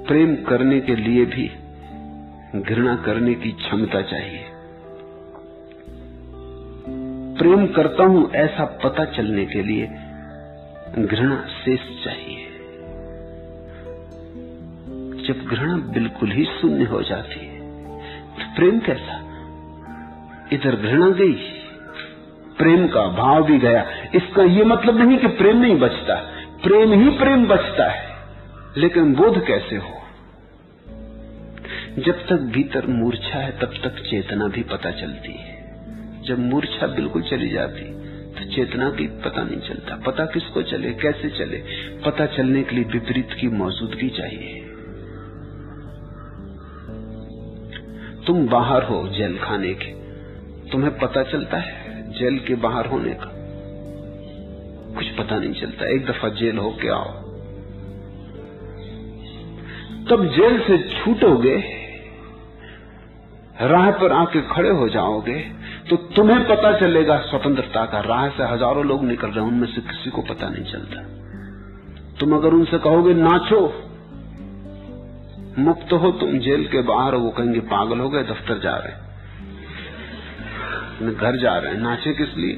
प्रेम करने के लिए भी घृणा करने की क्षमता चाहिए। प्रेम करता हूं ऐसा पता चलने के लिए घृणा शेष चाहिए। जब घृणा बिल्कुल ही शून्य हो जाती है तो प्रेम कैसा? इधर घृणा गई, प्रेम का भाव भी गया। इसका यह मतलब नहीं कि प्रेम नहीं बचता, प्रेम ही प्रेम बचता है, लेकिन बोध कैसे हो? जब तक भीतर मूर्छा है तब तक चेतना भी पता चलती है। जब मूर्छा बिल्कुल चली जाती तो चेतना की पता नहीं चलता। पता किसको चले, कैसे चले? पता चलने के लिए विपरीत की मौजूदगी चाहिए। तुम बाहर हो जेल खाने के, तुम्हें पता चलता है जेल के बाहर होने का? कुछ पता नहीं चलता। एक दफा जेल होके आओ, तब जेल से छूटोगे, राह पर आके खड़े हो जाओगे तो तुम्हें पता चलेगा स्वतंत्रता का। राह से हजारों लोग निकल रहे हैं, उनमें से किसी को पता नहीं चलता। तुम अगर उनसे कहोगे नाचो, मुक्त हो तुम जेल के बाहर, वो कहेंगे पागल हो गए, दफ्तर जा रहे हैं, घर जा रहे हैं, नाचे किस लिए?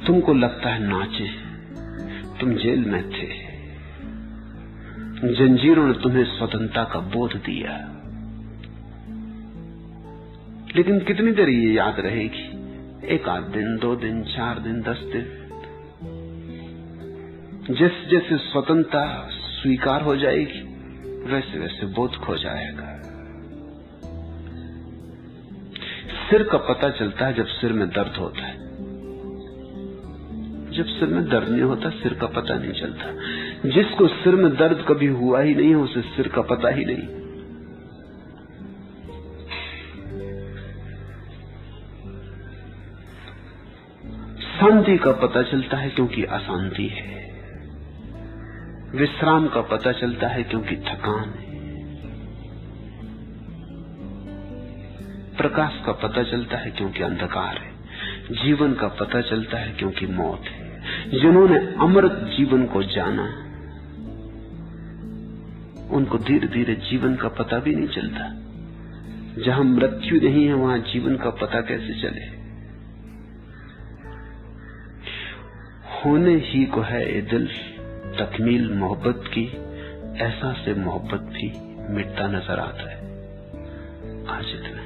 तुमको लगता है नाचे, तुम जेल में थे। जंजीरों ने तुम्हें स्वतंत्रता का बोध दिया, लेकिन कितनी देर ये याद रहेगी? एक आध दिन, 2 दिन, 4 दिन, 10 दिन। जैसे जैसे स्वतंत्रता स्वीकार हो जाएगी वैसे वैसे बोध खो जाएगा। सिर का पता चलता है जब सिर में दर्द होता है। जब सिर में दर्द नहीं होता सिर का पता नहीं चलता। जिसको सिर में दर्द कभी हुआ ही नहीं, उसे सिर का पता ही नहीं। शांति का पता चलता है क्योंकि अशांति है। विश्राम का पता चलता है क्योंकि थकान है। प्रकाश का पता चलता है क्योंकि अंधकार है, जीवन का पता चलता है क्योंकि मौत है। जिन्होंने अमृत जीवन को जाना, उनको धीरे धीरे जीवन का पता भी नहीं चलता। जहां मृत्यु नहीं है वहां जीवन का पता कैसे चले। होने ही को है ये दिल तकमील मोहब्बत की, ऐसा से मोहब्बत भी मिटता नजर आता है। आज इतना।